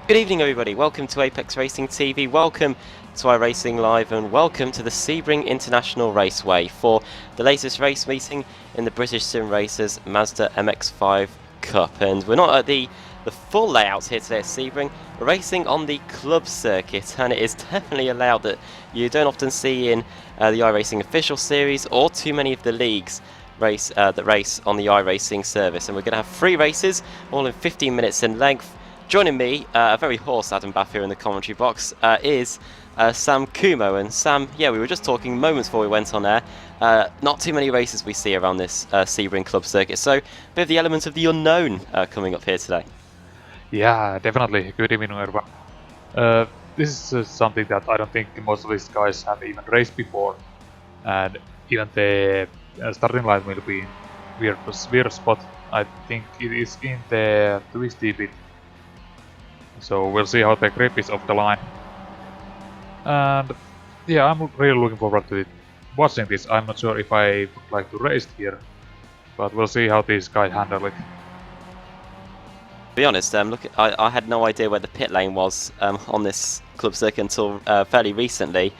Good evening everybody, welcome to Apex Racing TV, welcome to iRacing Live and welcome to the Sebring International Raceway for the latest race meeting in the British Sim Racers Mazda MX-5 Cup. And we're not at the full layout here today at Sebring, we're racing on the club circuit, and it is definitely a layout that you don't often see in the iRacing official series or too many of the leagues that race on the iRacing service. And we're going to have 3 races, all in 15 minutes in length. Joining me, a very hoarse Adam Bath here in the commentary box, is Sam Kumo. And Sam, yeah, we were just talking moments before we went on air. Not too many races we see around this Sebring club circuit, so a bit of the element of the unknown coming up here today. Yeah, definitely. Good evening, everyone. This is something that I don't think most of these guys have even raced before, and even the starting line will be in weird spot. I think it is in the twisty bit. So we'll see how the grip is off the line. And yeah, I'm really looking forward to watching this. I'm not sure if I would like to race here, but we'll see how these guys handle it. To be honest, I had no idea where the pit lane was on this club circuit until fairly recently.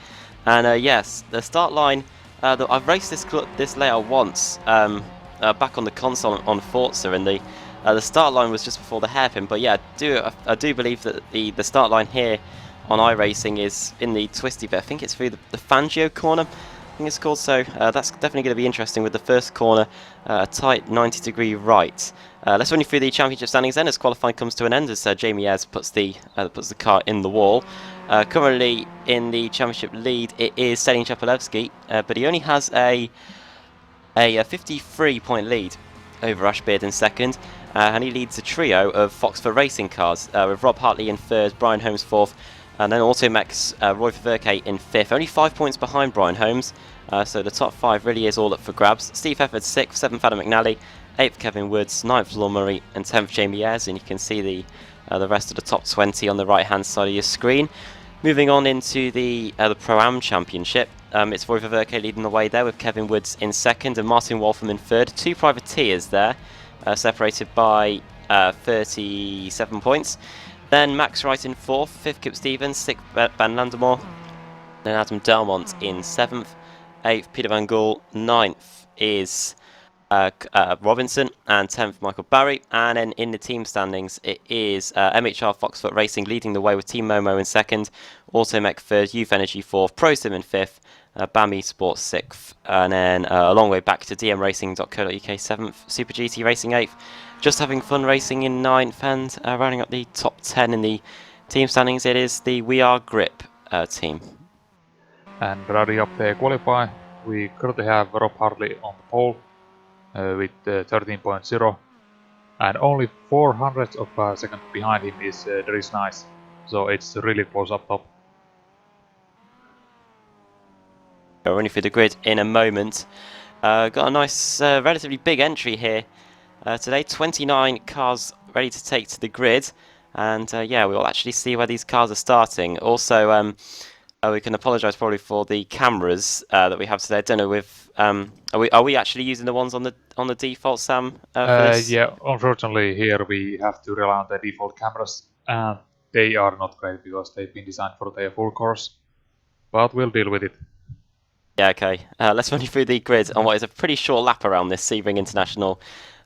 And yes, the start line, I've raced this layout once back on the console on Forza, and the start line was just before the hairpin. But yeah, I do believe that the start line here on iRacing is in the twisty bit. I think it's through the Fangio corner, I think it's called. So that's definitely going to be interesting with the first corner, a tight 90-degree right. Let's run you through the championship standings then as qualifying comes to an end, as Jamie Ayres puts the car in the wall. Currently in the championship lead it is Stalin Chapalevsky, but he only has a 53-point lead over Ashbeard in second, and he leads a trio of Foxford racing cars with Rob Hartley in third, Brian Holmes fourth, and then Automex Roy Verke in fifth. Only 5 points behind Brian Holmes, so the top 5 really is all up for grabs. Steve Hefford 6th, 7th Adam McNally, 8th Kevin Woods, 9th Law Murray, and 10th Jamie Ayres, and you can see the rest of the top 20 on the right hand side of your screen. Moving on into the Pro-Am Championship, it's Roy Verke leading the way there with Kevin Woods in second and Martin Waltham in third. 2 privateers there, separated by 37 points. Then Max Wright in 4th, 5th Kip Stevens, 6th Ben Landemore, then Adam Delmont in 7th, 8th Peter Van Gool, 9th is Robinson, and 10th Michael Barry. And then in the team standings it is MHR Foxfoot Racing leading the way with Team Momo in second, Automech third, Youth Energy 4th, ProSim in 5th, BAMI Sports 6th, and then a long way back to dmracing.co.uk 7th, Super GT Racing 8th, Just Having Fun Racing in 9th, and rounding up the top 10 in the team standings it is the We Are Grip team. And rounding up the qualify, we currently have Rob Hartley on the pole with 13.0, and only 400ths of a second behind him is Dries Nice, so it's really close up top. We're running through the grid in a moment. Got a nice, relatively big entry here today. 29 cars ready to take to the grid, and yeah, we'll actually see where these cars are starting. Also, we can apologise probably for the cameras that we have today. I don't know if are we actually using the ones on the default, Sam? For this? Yeah, unfortunately here we have to rely on the default cameras, and they are not great because they've been designed for their full course, but we'll deal with it. Yeah, okay. Let's run you through the grid on what is a pretty short lap around this Sebring International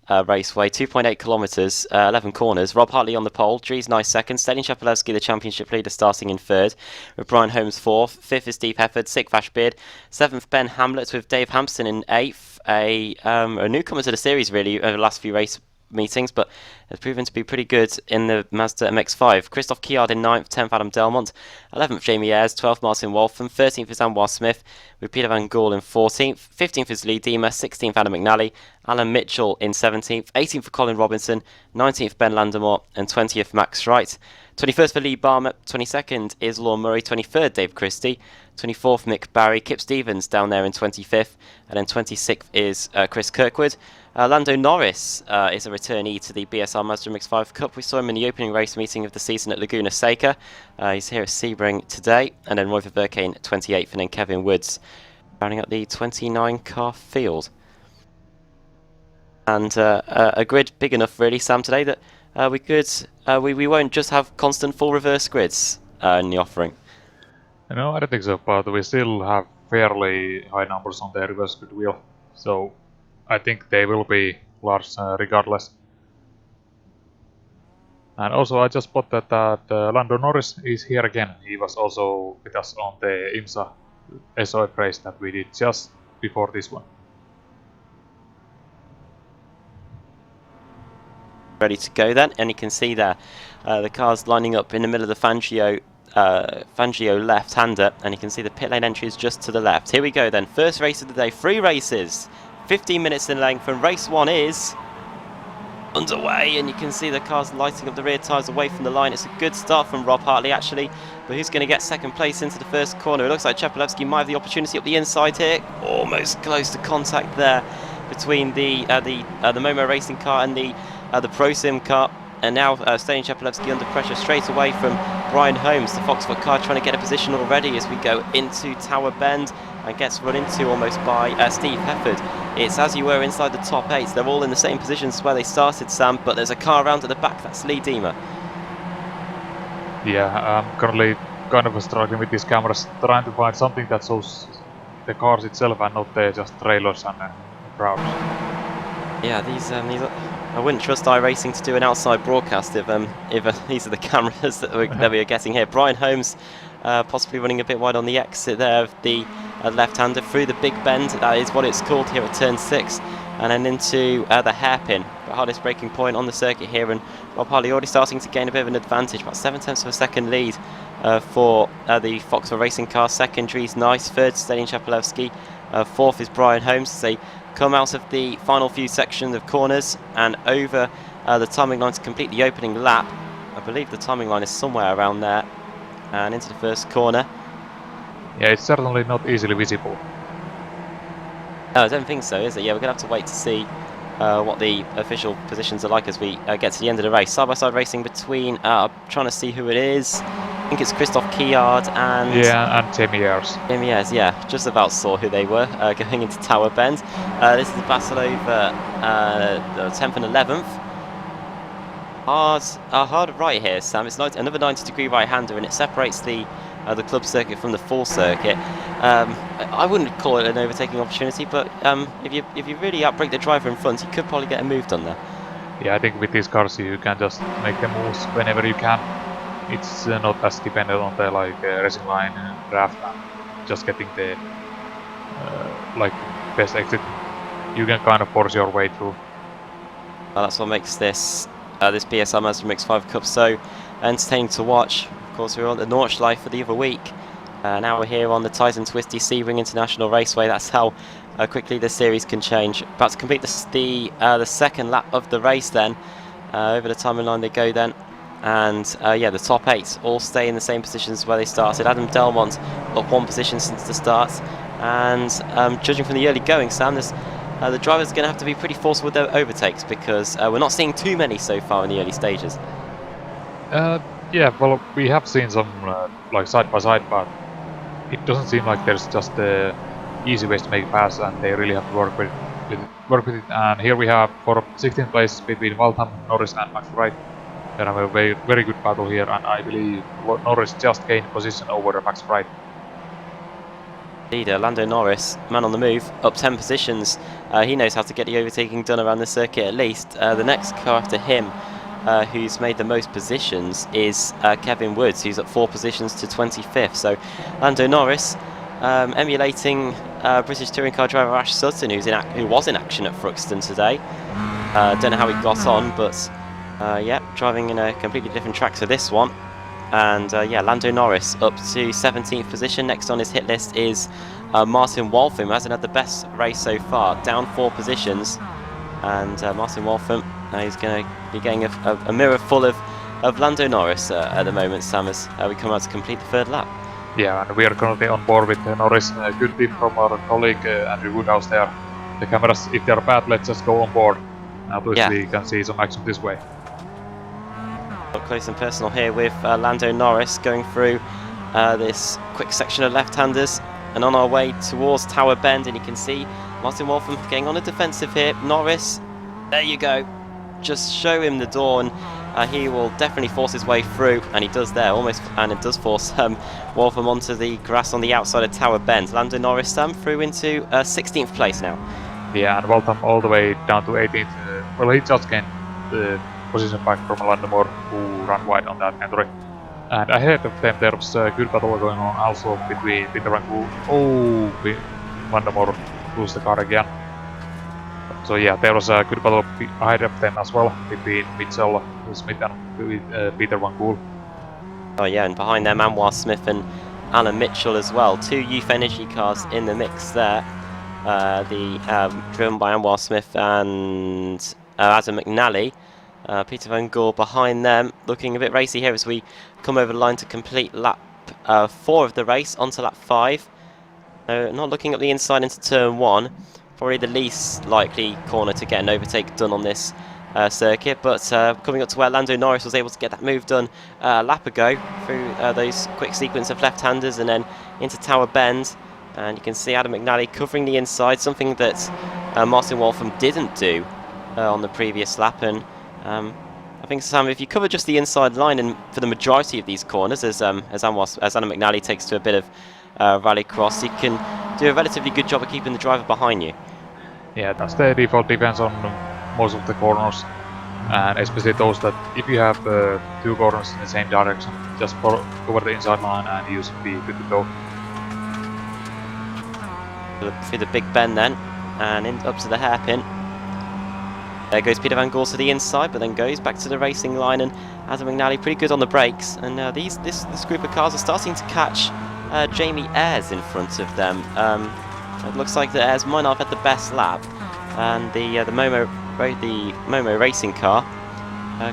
Raceway. 2.8 kilometres, 11 corners. Rob Hartley on the pole, Dries Nice second, Stalin Chapalevsky the championship leader starting in third, with Brian Holmes fourth, 5th is Steve Hefford, 6th Ashbeard, 7th Ben Hamlet with Dave Hampson in 8th, a newcomer to the series really over the last few race meetings, but has proven to be pretty good in the Mazda MX-5. Christoph Kiard in 9th, 10th Adam Delmont, 11th Jamie Ayres, 12th Martin Waltham, 13th is Anwar Smith with Peter Van Gool in 14th, 15th is Lee Deemer, 16th Adam McNally, Alan Mitchell in 17th, 18th for Colin Robinson, 19th Ben Landemore, and 20th Max Wright. 21st for Lee Barmer, 22nd is Law Murray, 23rd Dave Christie, 24th Mick Barry, Kip Stevens down there in 25th, and then 26th is Chris Kirkwood. Lando Norris is a returnee to the BSR Mazda MX5 Cup. We saw him in the opening race meeting of the season at Laguna Seca. He's here at Sebring today, and then Roy Verke in 28th, and then Kevin Woods rounding up the 29 car field. And a grid big enough really, Sam, today that we won't just have constant full reverse grids in the offering. No, I don't think so, but we still have fairly high numbers on the reverse grid wheel, so I think they will be large regardless. And also I just spotted that Lando Norris is here again. He was also with us on the IMSA SOF race that we did just before this one. Ready to go then, and you can see there the cars lining up in the middle of the Fangio left-hander, and you can see the pit lane entry is just to the left. Here we go then, first race of the day, 3 races, 15 minutes in length, and race 1 is underway, and you can see the cars lighting up the rear tyres away from the line. It's a good start from Rob Hartley actually, but who's going to get second place into the first corner? It looks like Chepelevsky might have the opportunity up the inside here, almost close to contact there between the Momo racing car and the ProSim car. And now Stane Chepelevsky under pressure straight away from Brian Holmes, the Foxfoot car, trying to get a position already as we go into Tower Bend, and gets run into almost by Steve Hefford. It's as you were inside the top 8. They're all in the same positions where they started, Sam, but there's a car around at the back. That's Lee Deemer. Yeah, I'm currently kind of struggling with these cameras, trying to find something that shows the cars itself and not just trailers and crowds. Yeah, these I wouldn't trust iRacing to do an outside broadcast if these are the cameras that we are getting here. Brian Holmes possibly running a bit wide on the exit there of the left-hander through the big bend. That is what it's called here at turn 6, and then into the hairpin, the hardest braking point on the circuit here. And Rob Hartley already starting to gain a bit of an advantage, about 7/10 of a second lead for the Foxwell racing car. Secondary's nice, third Stane Chepelevsky, fourth is Brian Holmes. They come out of the final few sections of corners and over the timing line to complete the opening lap. I believe the timing line is somewhere around there, and into the first corner. Yeah, it's certainly not easily visible. I don't think so, is it? Yeah, we're going to have to wait to see what the official positions are like as we get to the end of the race. Side-by-side racing between, I'm trying to see who it is. I think it's Christoph Kiard and... Yeah, and Jamie Ayres. Jamie Ayres, yeah. Just about saw who they were going into Tower Bend. This is the battle over the 10th and 11th. Hard right here, Sam. It's another 90-degree right-hander, and it separates the club circuit from the full circuit. I wouldn't call it an overtaking opportunity, but if you really outbrake the driver in front, you could probably get a move done there. Yeah, I think with these cars you can just make the moves whenever you can. It's not as dependent on the racing line draft and just getting the best exit. You can kind of force your way through. Well, that's what makes this BSR MX5 Cup so entertaining to watch. Of course, we were on the Nordschleife for the other week. Now we're here on the Titan Twisty Sebring International Raceway. That's how quickly the series can change. About to complete the second lap of the race then. Over the timing line they go then. And yeah, the top 8 all stay in the same positions where they started. Adam Delmont up 1 position since the start. And judging from the early going, Sam, the drivers are going to have to be pretty forceful with their overtakes, because we're not seeing too many so far in the early stages. Yeah, well, we have seen some side by side, but it doesn't seem like there's just easy ways to make a pass, and they really have to work with it. And here we have for 16th place between Waltham, Norris, and Max Wright. They have a very good battle here, and I believe Norris just gained position over Max Wright. Leader Lando Norris, man on the move, up 10 positions. He knows how to get the overtaking done around the circuit at least. The next car after him, who's made the most positions, is Kevin Woods, who's at 4 positions to 25th. So Lando Norris emulating British touring car driver Ash Sutton, who was in action at Thruxton today. Don't know how he got on, but yeah, driving in a completely different track to this one. And yeah, Lando Norris up to 17th position. Next on his hit list is Martin Waltham, who hasn't had the best race so far, down 4 positions. And Martin Waltham, he's going to be getting a mirror full of Lando Norris at the moment, Sam, as we come out to complete the 3rd lap. Yeah, and we are currently on board with Norris. Good tip from our colleague Andrew Woodhouse there. The cameras, if they are bad, let's just go on board. At least we can see some action this way. Up close and personal here with Lando Norris going through this quick section of left-handers and on our way towards Tower Bend, and you can see Martin Waltham getting on a defensive here. Norris, there you go, just show him the door, and he will definitely force his way through, and he does there almost, and it does force Waltham onto the grass on the outside of Tower Bend. Lando Norris through into 16th place now. Yeah, and Waltham all the way down to 18th. Well, he just gained the position back from Lando Moore, who ran wide on that entry. And ahead of them there was a good battle going on also between Peter Van Gool. Oh, Lando Moore lose the car again. So yeah, there was a good battle ahead of them as well between Mitchell Smith and Peter Van Gool. Oh yeah, and behind them, Anwar Smith and Alan Mitchell as well. Two Youth Energy cars in the mix there. Driven by Anwar Smith and Adam McNally. Peter Van Gool behind them, looking a bit racy here as we come over the line to complete lap 4 of the race, onto lap 5. Not looking at the inside into turn 1. Probably the least likely corner to get an overtake done on this circuit, but coming up to where Lando Norris was able to get that move done a lap ago through those quick sequence of left-handers and then into Tower Bend. And you can see Adam McNally covering the inside, something that Martin Waltham didn't do on the previous lap. And I think, Sam, if you cover just the inside line and for the majority of these corners, as Adam McNally takes to a bit of rally cross, you can do a relatively good job of keeping the driver behind you. Yeah, that's the default defense on most of the corners, and especially those that if you have 2 corners in the same direction, just cover the inside line and you should be good to go. Through the big bend then, and up to the hairpin. There goes Peter Van Gool to the inside, but then goes back to the racing line, and Adam McNally pretty good on the brakes. And this group of cars are starting to catch Jamie Ayres in front of them. It looks like the Ayres might not have had the best lap, and the Momo racing car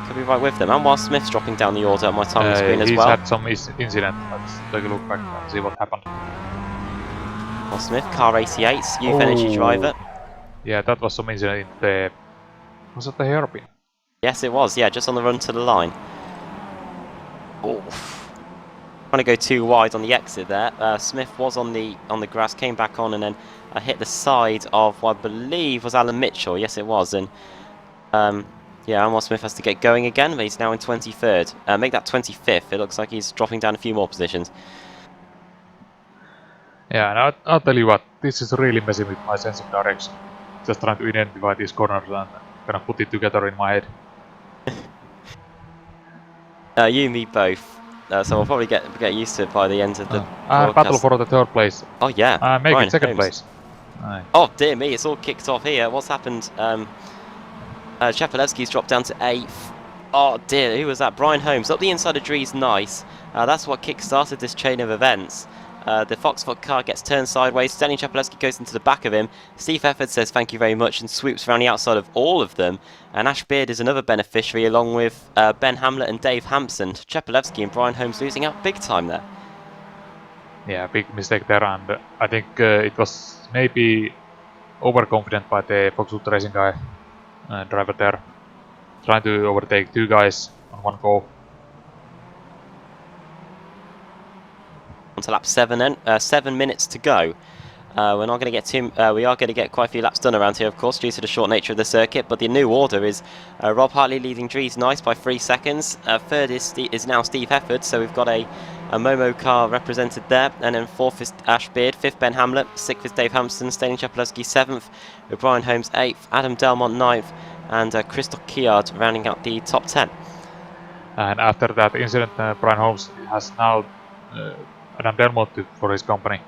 could be right with them. And while Smith's dropping down the order on my timing screen as well. He's had some incident. Let's take a look back and see what happened. Well, Smith, car 88, Youth Energy driver. Yeah, that was some incident in the... Was it the hairpin? Yes, it was. Yeah, just on the run to the line. Oh. Trying to go too wide on the exit there. Smith was on the grass, came back on, and then hit the side of what I believe was Alan Mitchell. Yes, it was. And yeah, Anwar Smith has to get going again, but he's now in 23rd. Make that 25th. It looks like he's dropping down a few more positions. Yeah, and I'll tell you what, this is really messing with my sense of direction. Just trying to identify these corners and kind of put it together in my head. You and me both. So we'll probably get used to it by the end of the battle for the 3rd place. Oh yeah. Make it 2nd place. Aye. Oh dear me, it's all kicked off here. What's happened? Chapelevsky's dropped down to 8th. Oh dear, who was that? Brian Holmes. Up the inside of Dree's nice. That's what kick-started this chain of events. The Foxford car gets turned sideways. Sterling Chapelevsky goes into the back of him. Steve Efford says thank you very much and swoops around the outside of all of them. And Ash Beard is another beneficiary along with Ben Hamlet and Dave Hampson. Chapelevsky and Brian Holmes losing out big time there. Yeah, big mistake there, and I think it was maybe overconfident by the Foxwood Racing guy driver there, trying to overtake 2 guys on one go. On to lap 7 then, 7 minutes to go. We're not going to get too. We are going to get quite a few laps done around here, of course, due to the short nature of the circuit. But the new order is Rob Hartley leading Drees Nice by 3 seconds. 3rd is now Steve Hefford, so we've got a Momo car represented there. And then 4th is Ash Beard, 5th Ben Hamlet, 6th is Dave Hampson, Sterling Chapelevsky 7th, with Brian Holmes 8th, Adam Delmont 9th, and Christoph Kiard rounding out the top 10. And after that incident, Brian Holmes has now Adam Delmont for his company.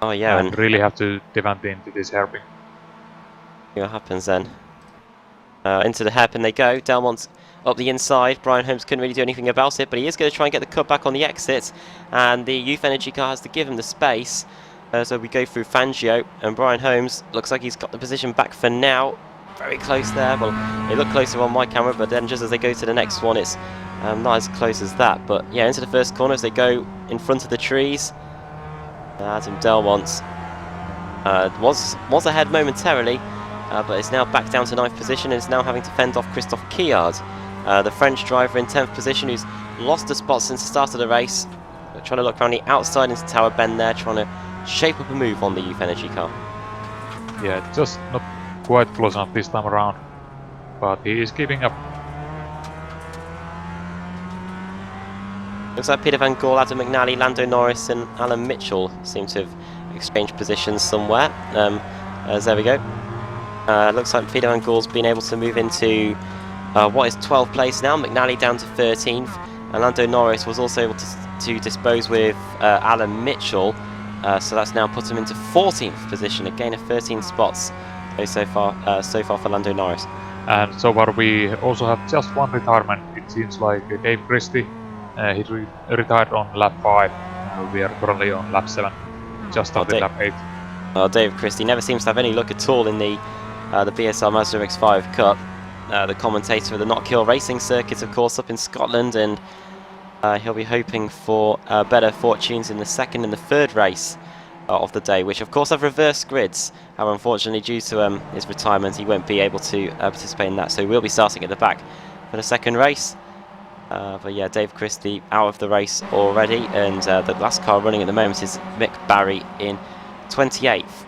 Oh yeah, and really have to defend into this hairpin. See what happens then. Into the hairpin they go. Delmont's up the inside. Brian Holmes couldn't really do anything about it, but he is going to try and get the cut back on the exit. And the Youth Energy car has to give him the space. So we go through Fangio, and Brian Holmes looks like he's got the position back for now. Very close there. Well, it looked closer on my camera, but then just as they go to the next one, it's not as close as that. But yeah, into the first corner as they go in front of the trees. Adam Delmont was ahead momentarily, but is now back down to 9th position and is now having to fend off Christophe Kiard, the French driver in 10th position, who's lost a spot since the start of the race. But trying to look around the outside into Tower Bend there, trying to shape up a move on the Youth Energy car. Yeah, just not quite close enough this time around, but he is keeping up. Looks like Peter Van Gaal, Adam McNally, Lando Norris and Alan Mitchell seem to have exchanged positions somewhere. There we go. Looks like Peter Van Gaal's been able to move into what is 12th place now. McNally down to 13th. And Lando Norris was also able to dispose with Alan Mitchell. So that's now put him into 14th position, a gain of 13 spots so far for Lando Norris. And so far we also have just one retirement. It seems like Dave Christie, he retired on lap 5. We are currently on lap 7, just started lap 8. Well, Dave Christie never seems to have any luck at all in the BSR MX5 Cup. The commentator of the Not Kill Racing circuit, of course, up in Scotland, and he'll be hoping for better fortunes in the second and the third race of the day, which of course have reversed grids. However, unfortunately, due to his retirement, he won't be able to participate in that, so we'll be starting at the back for the second race. But yeah, Dave Christie out of the race already, and the last car running at the moment is Mick Barry in 28th.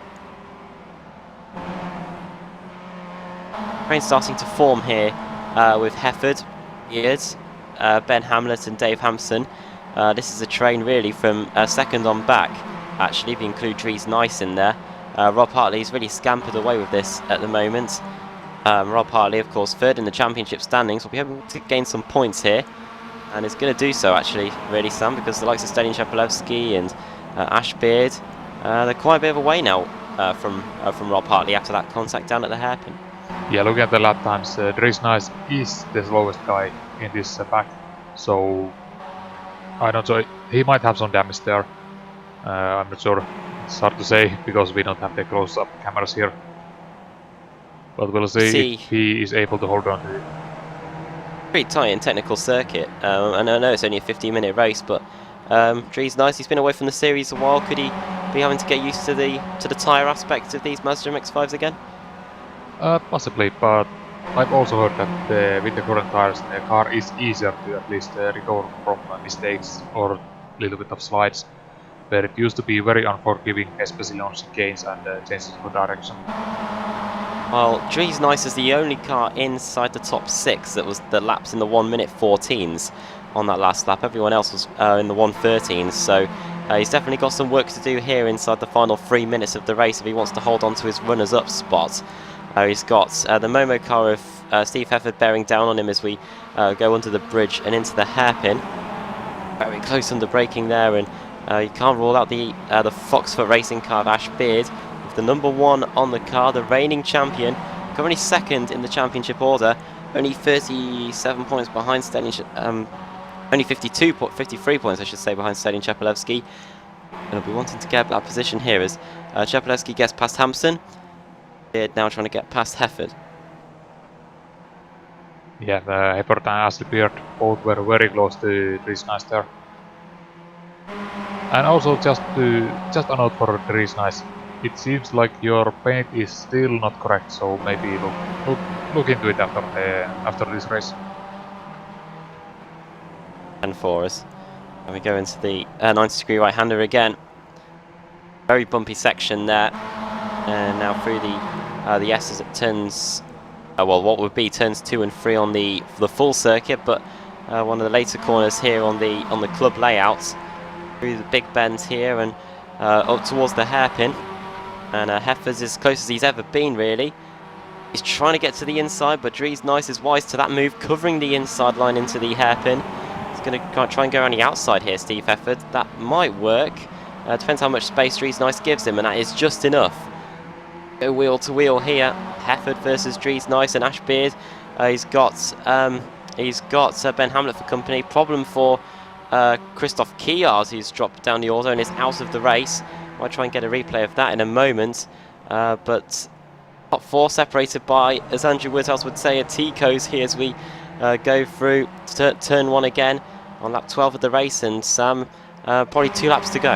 Train starting to form here with Hefford, Beard, Ben Hamlet and Dave Hampson. This is a train really from second on back, actually, if you include Dries Nice in there. Rob Hartley's really scampered away with this at the moment. Rob Hartley, of course, third in the championship standings, will be able to gain some points here, and is going to do so, actually, really, Sam, because the likes of Stanislav Chapelewski and Ashbeard, they're quite a bit of a way now from Rob Hartley after that contact down at the hairpin. Yeah, looking at the lap times, Dries Nice is the slowest guy in this pack, so I don't know, he might have some damage there. I'm not sure, it's hard to say because we don't have the close-up cameras here. But we'll see if he is able to hold on to it. Pretty tight in technical circuit, and I know it's only a 15-minute race, but Dries Nice, he's been away from the series a while. Could he be having to get used to the tyre aspect of these Mazda MX-5s again? Possibly, but I've also heard that with the current tires, the car is easier to at least recover from mistakes or a little bit of slides, where it used to be very unforgiving, especially on chicanes and changes of direction. Well, Dries Nice is the only car inside the top 6 that was the laps in the 1:14s on that last lap. Everyone else was in the 1:13s, so he's definitely got some work to do here inside the final 3 minutes of the race if he wants to hold on to his runners-up spot. He's got the Momo car of Steve Hefford bearing down on him as we go under the bridge and into the hairpin. Very close under braking there, and you can't rule out the Foxfoot Racing car of Ash Beard, with the number 1 on the car, the reigning champion, currently second in the championship order, only 37 points behind only 53 points, I should say, behind Stanislav Chapelewski. And he'll be wanting to get that position here as Chapelewski gets past Hampson. Now trying to get past Hefford. Yeah, Hefford and Ashley Beard both were very close to Dries Nice there. And also just a note for Dries Nice, it seems like your paint is still not correct, so maybe look into it after this race. And for us, and we go into the 90-degree right-hander again. Very bumpy section there, and now through the S's at turns, well, what would be turns 2 and 3 on the full circuit, but one of the later corners here on the club layouts, through the big bend here and up towards the hairpin. And Hefford's as close as he's ever been, really. He's trying to get to the inside, but Dries Nice is wise to that move, covering the inside line into the hairpin. He's going to try and go around the outside here, Steve Hefford. That might work. Depends how much space Dries Nice gives him, and that is just enough. Go wheel to wheel here. Hefford versus Dries Nice and Ash Beard. He's got Ben Hamlet for company. Problem for Christoph Kiars, who's dropped down the auto and is out of the race. I'll try and get a replay of that in a moment. But top 4 separated by, as Andrew Woodhouse would say, a T-Co's here as we go through turn 1 again on lap 12 of the race, and Sam, probably 2 laps to go.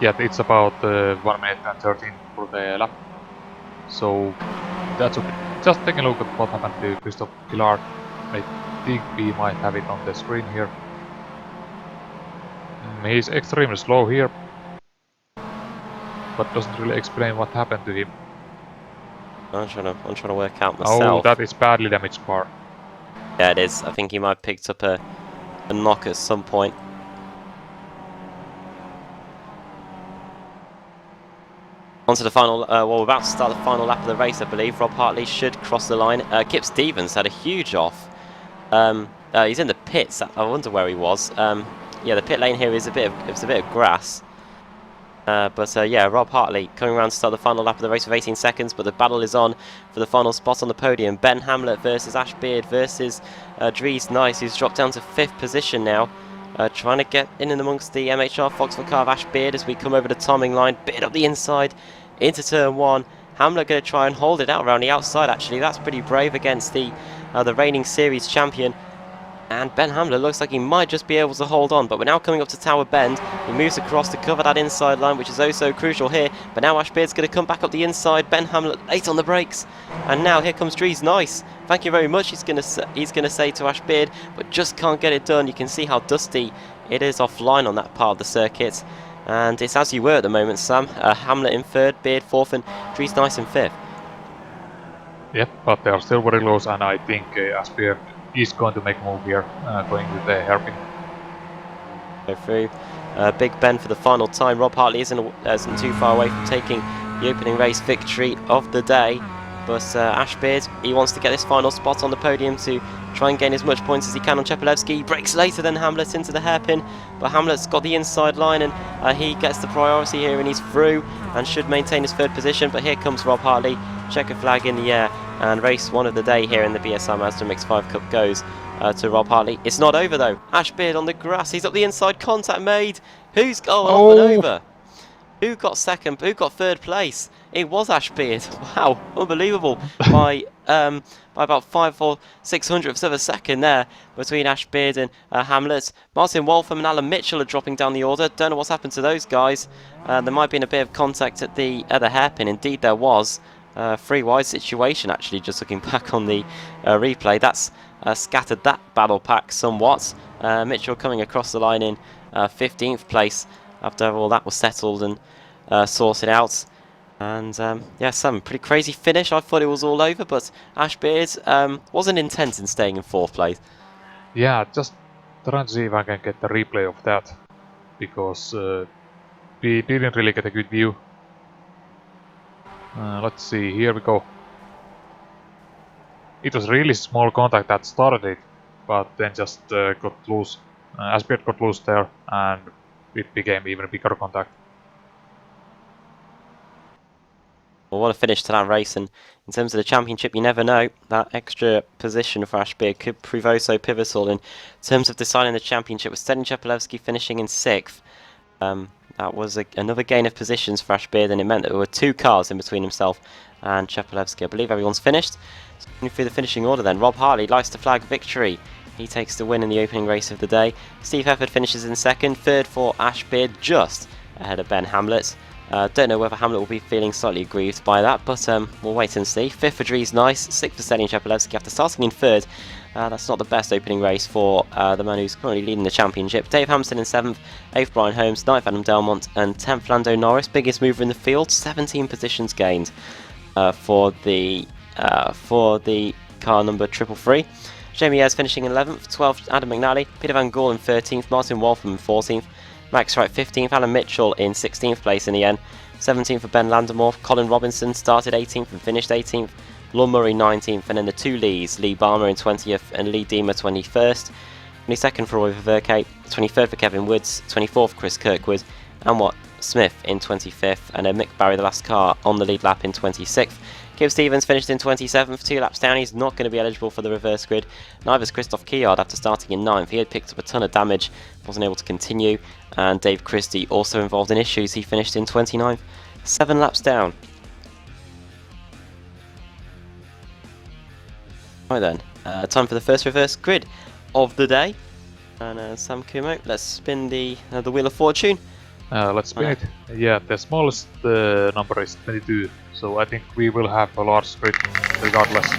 Yeah, it's about 1 minute and 13 for the lap. So that's okay. Just take a look at what happened to Christoph Kilar. I think we might have it on the screen here. He's extremely slow here, but doesn't really explain what happened to him. I'm trying to work out myself. Oh, that is badly damaged car. Yeah, it is. I think he might have picked up a a knock at some point. On to the final, well, we're about to start the final lap of the race, I believe. Rob Hartley should cross the line. Kip Stevens had a huge off. He's in the pits. I wonder where he was. Yeah, the pit lane here is a bit of grass. Yeah, Rob Hartley coming around to start the final lap of the race with 18 seconds, but the battle is on for the final spot on the podium. Ben Hamlet versus Ash Beard versus Dries Nice, who's dropped down to 5th position now. Trying to get in and amongst the MHR Foxford car of Ash Beard as we come over the timing line. Beard up the inside into turn 1. Hamlet going to try and hold it out around the outside, actually. That's pretty brave against the reigning series champion. And Ben Hamlet looks like he might just be able to hold on, but we're now coming up to Tower Bend. He moves across to cover that inside line, which is oh so crucial here. But now Ash Beard's going to come back up the inside. Ben Hamlet late on the brakes, and now here comes Dries Nice. Thank you very much. He's going to say to Ash Beard, but just can't get it done. You can see how dusty it is offline on that part of the circuit, and it's as you were at the moment, Sam. Hamlet in 3rd, Beard 4th, and Dries Nice in 5th. Yep, but they are still very close, and I think Ash Beard is going to make a move here, going with the hairpin. Go through. Big Ben for the final time. Rob Hartley isn't too far away from taking the opening race victory of the day. But Ash Beard, he wants to get this final spot on the podium to try and gain as much points as he can on Chepelevsky. He breaks later than Hamlet into the hairpin, but Hamlet's got the inside line, and he gets the priority here, and he's through and should maintain his 3rd position. But here comes Rob Hartley, checker flag in the air, and race 1 of the day here in the BSR MX5 Cup goes to Rob Hartley. It's not over though. Ash Beard on the grass, he's up the inside, contact made. Who's going off and over? Who got 2nd? Who got 3rd place? It was Ash Beard. Wow, unbelievable. by about 5 or 600ths of a second there between Ash Beard and Hamlet. Martin Waltham and Alan Mitchell are dropping down the order. Don't know what's happened to those guys. There might have been a bit of contact at the hairpin. Indeed there was. 3-wide situation actually, just looking back on the replay. That's scattered that battle pack somewhat. Mitchell coming across the line in 15th place after all that was settled and sorted out. And yeah, some pretty crazy finish. I thought it was all over, but Ash Beard wasn't intent in staying in 4th place. Yeah, just trying to see if I can get the replay of that, because we didn't really get a good view. Let's see, here we go. It was really small contact that started it, but then just got loose. Ash Beard got loose there, and it became even bigger contact. Well, what a finish to that race, and in terms of the championship, you never know. That extra position for Ash Beard could prove oh so pivotal in terms of deciding the championship, with Stedin Chepelevsky finishing in 6th. That was another gain of positions for Ash Beard, and it meant that there were 2 cars in between himself and Chepelevsky. I believe everyone's finished. So through the finishing order then, Rob Hartley likes to flag victory. He takes the win in the opening race of the day. Steve Hefford finishes in 2nd, 3rd for Ash Beard, just ahead of Ben Hamlet. Don't know whether Hamlet will be feeling slightly aggrieved by that, but we'll wait and see. 5th for Dries Nice, 6th for Stedin Chepelevsky after starting in 3rd. That's not the best opening race for the man who's currently leading the championship. Dave Hampson in 7th, 8th Brian Holmes, 9th Adam Delmont, and 10th Lando Norris. Biggest mover in the field, 17 positions gained for the car number 333. Jamie Ayres finishing in 11th, 12th Adam McNally, Peter Van Gaal in 13th, Martin Waltham in 14th, Max Wright 15th, Alan Mitchell in 16th place in the end, 17th for Ben Landemore. Colin Robinson started 18th and finished 18th, Lon Murray 19th, and then the 2 Lees, Lee Balmer in 20th and Lee Deemer 21st, 22nd for Roy Verke, 23rd for Kevin Woods, 24th Chris Kirkwood, and Watt Smith in 25th, and then Mick Barry, the last car on the lead lap, in 26th. Kip Stevens finished in 27th, 2 laps down. He's not going to be eligible for the reverse grid. Neither is Christoph Kiard after starting in 9th. He had picked up a ton of damage, wasn't able to continue. And Dave Christie also involved in issues. He finished in 29th, 7 laps down. Right then, time for the first reverse grid of the day. And Sam Kumo, let's spin the Wheel of Fortune. Let's spin it. Yeah, the smallest number is 22, so I think we will have a large grid regardless.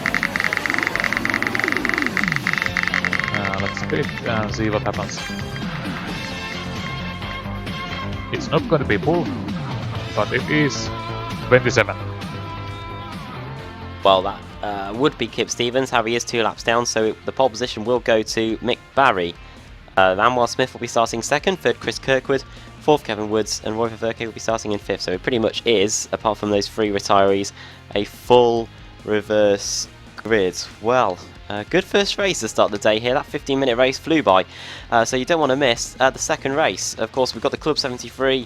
Let's spin it and see what happens. It's not going to be full, but it is 27. Well, that would be Kip Stevens. However, he is 2 laps down, so the pole position will go to Mick Barry. Anwar Smith will be starting second, third Chris Kirkwood, fourth Kevin Woods, and Roy Verke will be starting in fifth. So it pretty much is, apart from those 3 retirees, a full reverse grid. Well, good first race to start the day here. That 15-minute race flew by, so you don't want to miss the second race. Of course, we've got the Club 73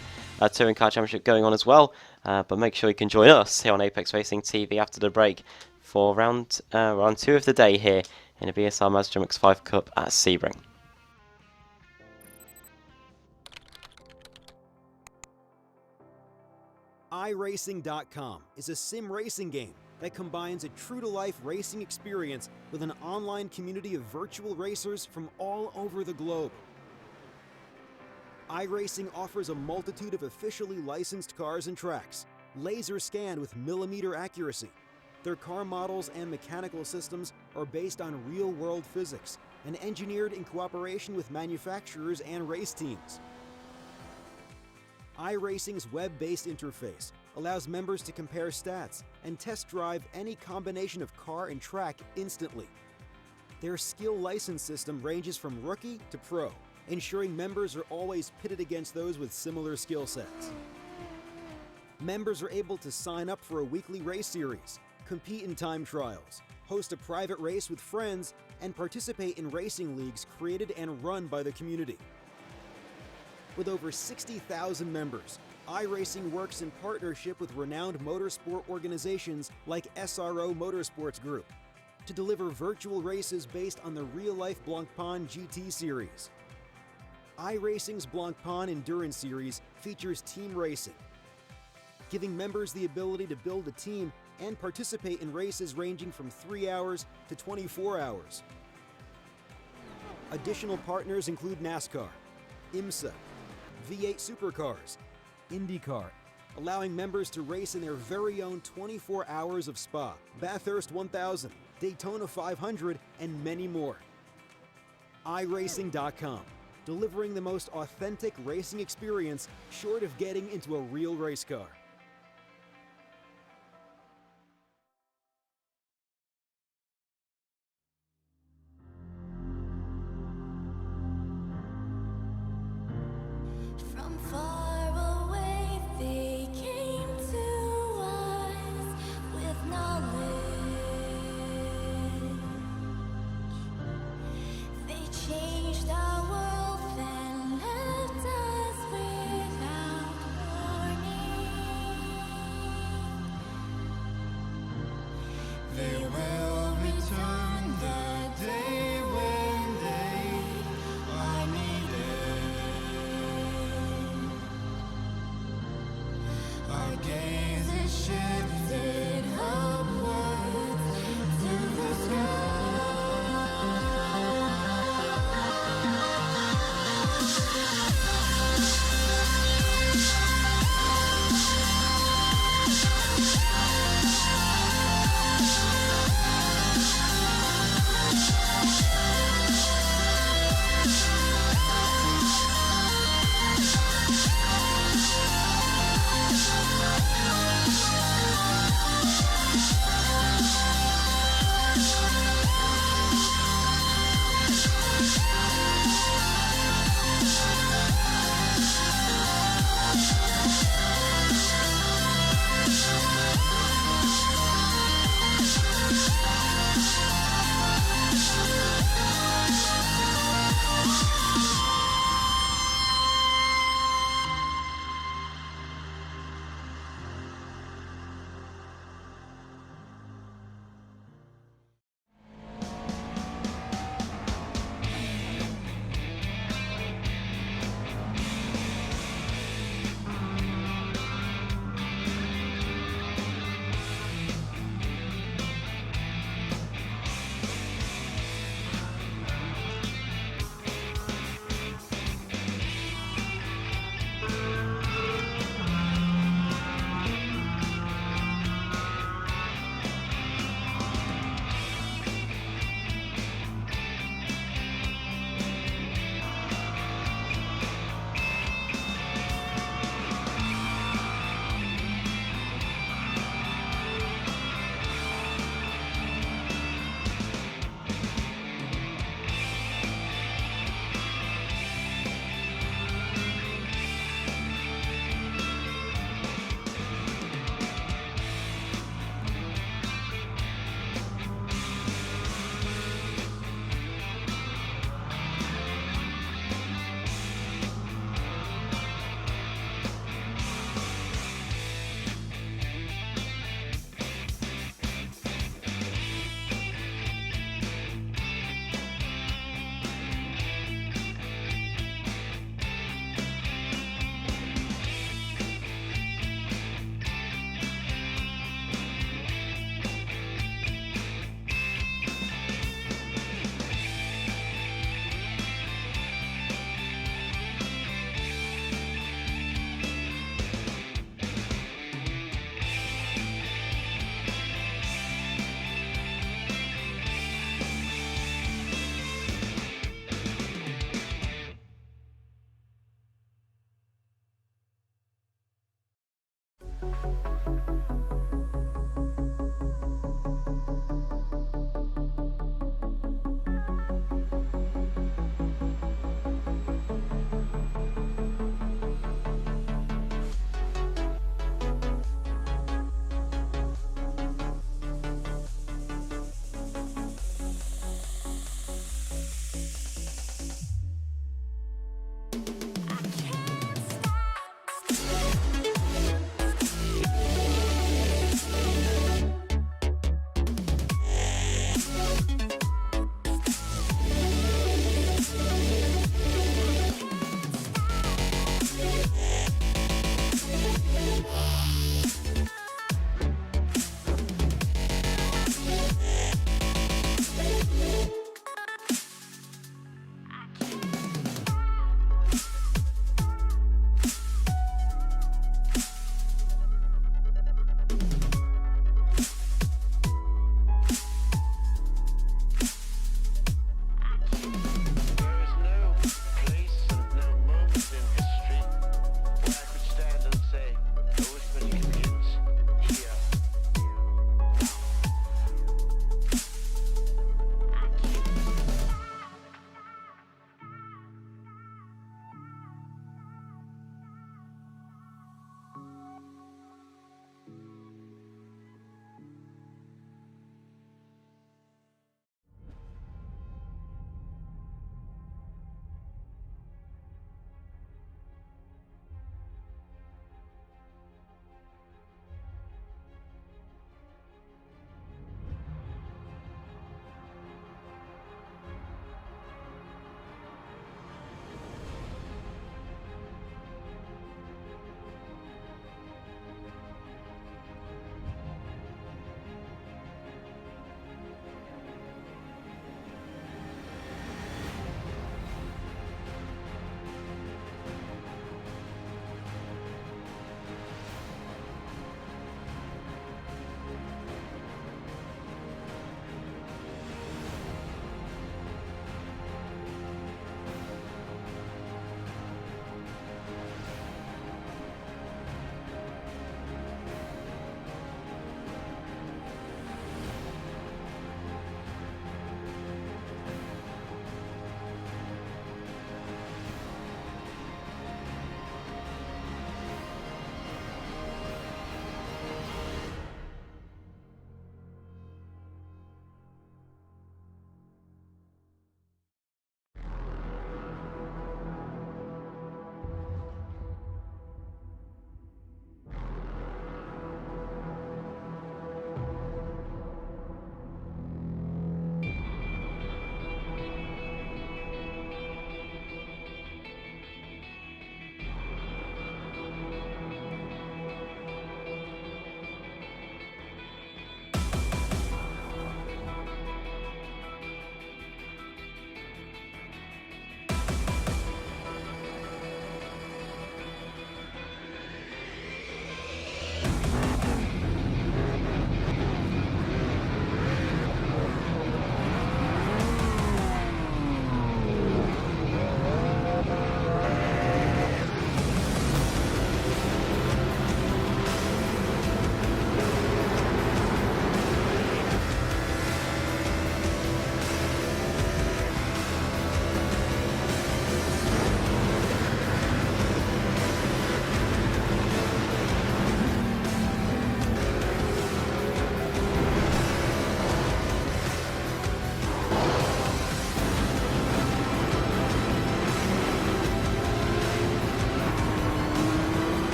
Touring Car Championship going on as well, but make sure you can join us here on Apex Racing TV after the break for round 2 of the day here in the BSR MX5 Cup at Sebring. iRacing.com is a sim racing game that combines a true-to-life racing experience with an online community of virtual racers from all over the globe. iRacing offers a multitude of officially licensed cars and tracks, laser scanned with millimeter accuracy. Their car models and mechanical systems are based on real-world physics and engineered in cooperation with manufacturers and race teams. iRacing's web-based interface allows members to compare stats and test drive any combination of car and track instantly. Their skill license system ranges from rookie to pro, ensuring members are always pitted against those with similar skill sets. Members are able to sign up for a weekly race series, compete in time trials, host a private race with friends, and participate in racing leagues created and run by the community. With over 60,000 members, iRacing works in partnership with renowned motorsport organizations like SRO Motorsports Group to deliver virtual races based on the real-life Blancpain GT series. iRacing's Blancpain Endurance Series features team racing, giving members the ability to build a team and participate in races ranging from 3 hours to 24 hours. Additional partners include NASCAR, IMSA, V8 Supercars, IndyCar, allowing members to race in their very own 24 hours of Spa, Bathurst 1000, Daytona 500, and many more. iRacing.com, delivering the most authentic racing experience short of getting into a real race car. From far away they came to us with knowledge. They changed our world and left us without warning.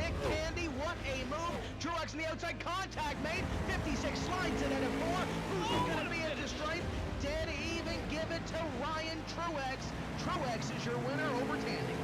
Nick Tandy, what a move. Truex in the outside, contact made. 56 slides it at a 4. Who's going to be at the stripe? Dead even, give it to Ryan Truex. Truex is your winner over Tandy.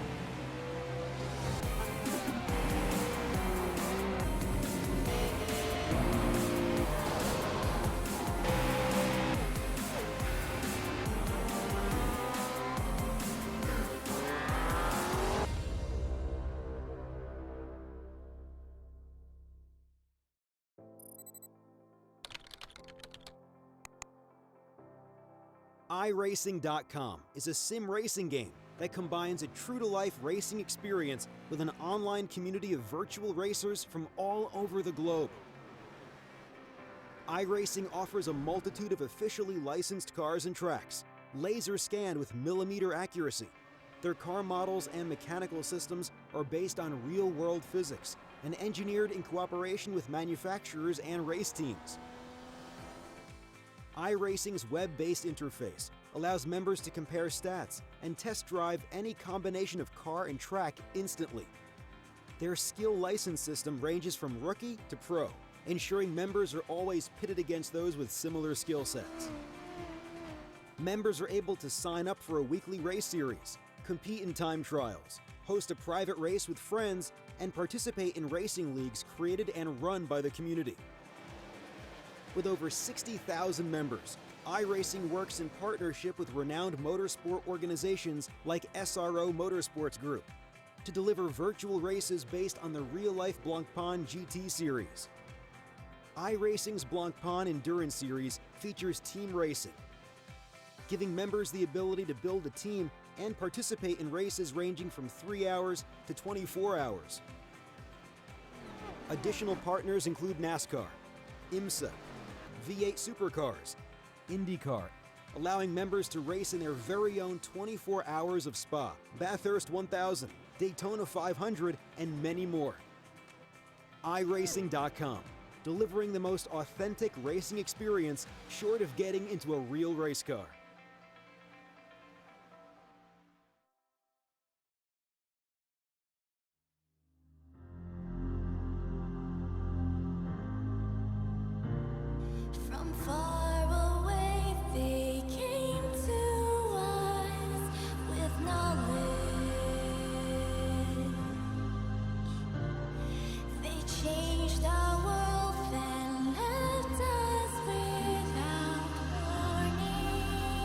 iRacing.com is a sim racing game that combines a true-to-life racing experience with an online community of virtual racers from all over the globe. iRacing offers a multitude of officially licensed cars and tracks, laser scanned with millimeter accuracy. Their car models and mechanical systems are based on real-world physics and engineered in cooperation with manufacturers and race teams. iRacing's web-based interface allows members to compare stats and test drive any combination of car and track instantly. Their skill license system ranges from rookie to pro, ensuring members are always pitted against those with similar skill sets. Members are able to sign up for a weekly race series, compete in time trials, host a private race with friends, and participate in racing leagues created and run by the community. With over 60,000 members, iRacing works in partnership with renowned motorsport organizations like SRO Motorsports Group to deliver virtual races based on the real-life Blancpain GT series. iRacing's Blancpain Endurance Series features team racing, giving members the ability to build a team and participate in races ranging from 3 hours to 24 hours. Additional partners include NASCAR, IMSA, V8 Supercars, IndyCar, allowing members to race in their very own 24 hours of Spa, Bathurst 1000, Daytona 500, and many more. iRacing.com, delivering the most authentic racing experience short of getting into a real race car. From far away they came to us with knowledge. They changed our world and left us without warning.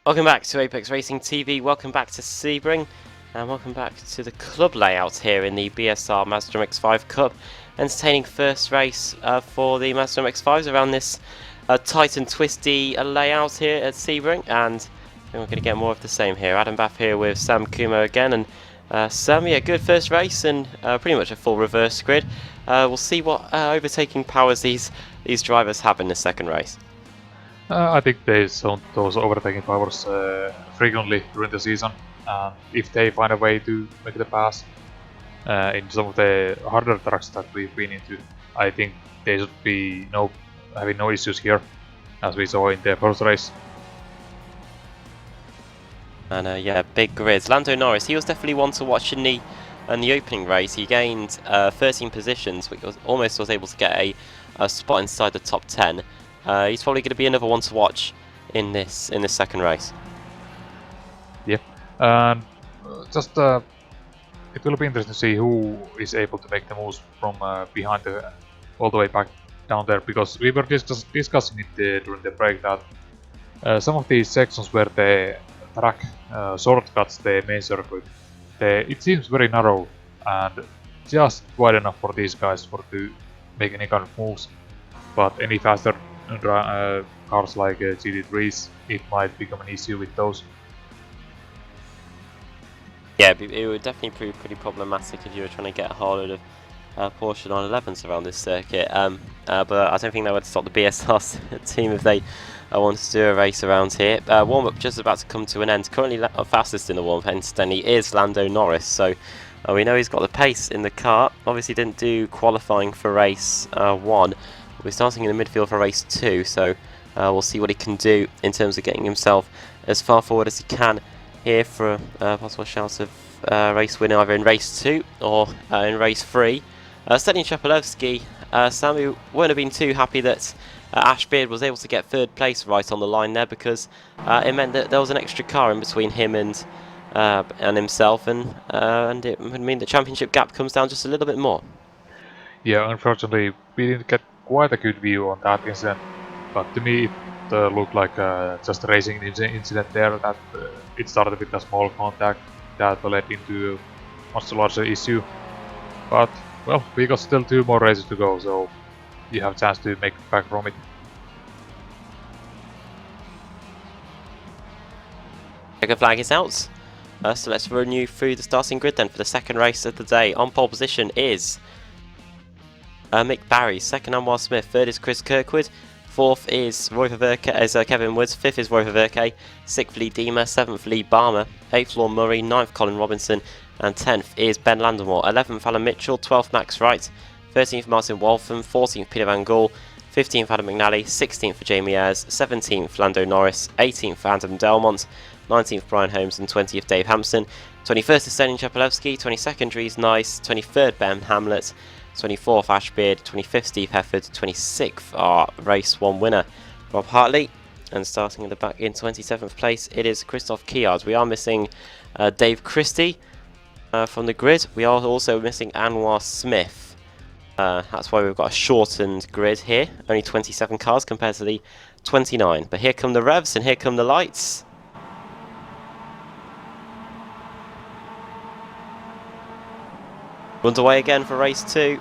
Welcome back to Apex Racing TV, welcome back to Sebring, and welcome back to the club layout here in the BSR MX5 Cup. Entertaining first race for the Mazda MX-5s around this tight and twisty layout here at Sebring, and we're going to get more of the same here. Adam Bath here with Sam Kumo again, and Sam, yeah, good first race and pretty much a full reverse grid. We'll see what overtaking powers these drivers have in the second race. I think they shown those overtaking powers frequently during the season, and if they find a way to make the pass in some of the harder tracks that we've been into, I think they should be having no issues here, as we saw in the first race. And yeah, big grids. Lando Norris, he was definitely one to watch in the opening race. He gained 13 positions, which almost was able to get a spot inside the top 10. He's probably going to be another one to watch in this second race. Yeah, and just it will be interesting to see who is able to make the moves from behind all the way back down there, because we were just discussing it during the break that some of these sections where the track shortcuts the main circuit, it seems very narrow and just wide enough for these guys to make any kind of moves, but any faster cars like GT3s, it might become an issue with those. Yeah, it would definitely prove pretty problematic if you were trying to get a hold of Porsche 911s around this circuit. But I don't think that would stop the BSR team if they wanted to do a race around here. Warm-up just about to come to an end. Currently fastest in the warm-up incidentally is Lando Norris, so we know he's got the pace in the car. Obviously didn't do qualifying for race 1. We're starting in the midfield for race 2, so we'll see what he can do in terms of getting himself as far forward as he can here for a possible shout of race winner either in race 2 or in race 3. Stanislav Chapelevsky, Samu wouldn't have been too happy that Ashbeard was able to get third place right on the line there, because it meant that there was an extra car in between him and himself, and it would mean the championship gap comes down just a little bit more. Yeah, unfortunately we didn't get quite a good view on that incident, but to me it looked like just a racing incident there, that it started with a small contact that led into a much larger issue. But well, we got still 2 more races to go, so you have a chance to make it back from it. Checkered flag is out, so let's run you through the starting grid then for the second race of the day. On pole position is Mick Barry, second Anwar Smith, third is Chris Kirkwood, fourth is Kevin Woods, fifth is Roy Verke, sixth Lee Deemer, seventh Lee Barmer, eighth Lorne Murray, ninth Colin Robinson, and 10th is Ben Landemore, 11th Alan Mitchell, 12th Max Wright, 13th Martin Waltham, 14th Peter Van Gool, 15th Adam McNally, 16th for Jamie Ayres, 17th Lando Norris, 18th for Adam Delmont, 19th Brian Holmes, and 20th Dave Hampson, 21st is Stanislav Chapelevsky, 22nd Dries Nice, 23rd Ben Hamlet, 24th Ashbeard, 25th Steve Hefford, 26th our race 1 winner Rob Hartley, and starting in the back in 27th place it is Christoph Kiard. We are missing Dave Christie from the grid. We are also missing Anwar Smith. That's why we've got a shortened grid here, only 27 cars compared to the 29. But here come the revs and here come the lights. Underway again for race 2.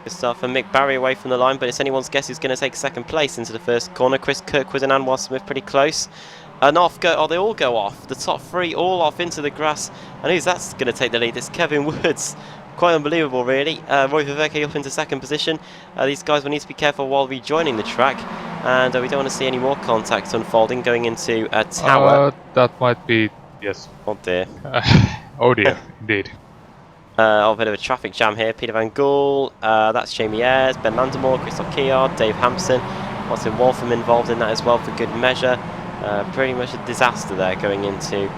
Good start for Mick Barry away from the line, but it's anyone's guess who's going to take second place into the first corner. Chris Kirkwood and Anwar Smith pretty close. And off go, they all go off. The top 3 all off into the grass. And who's that's going to take the lead? It's Kevin Woods. Quite unbelievable, really. Roy Verke up into second position. These guys will need to be careful while rejoining the track. And we don't want to see any more contact unfolding going into a tower. That might be, yes. Oh dear. Oh dear, indeed. A bit of a traffic jam here. Peter Van Gool, that's Jamie Ayres, Ben Landemore, Christoph Kiard, Dave Hampson, Martin Waltham involved in that as well for good measure. Pretty much a disaster there going into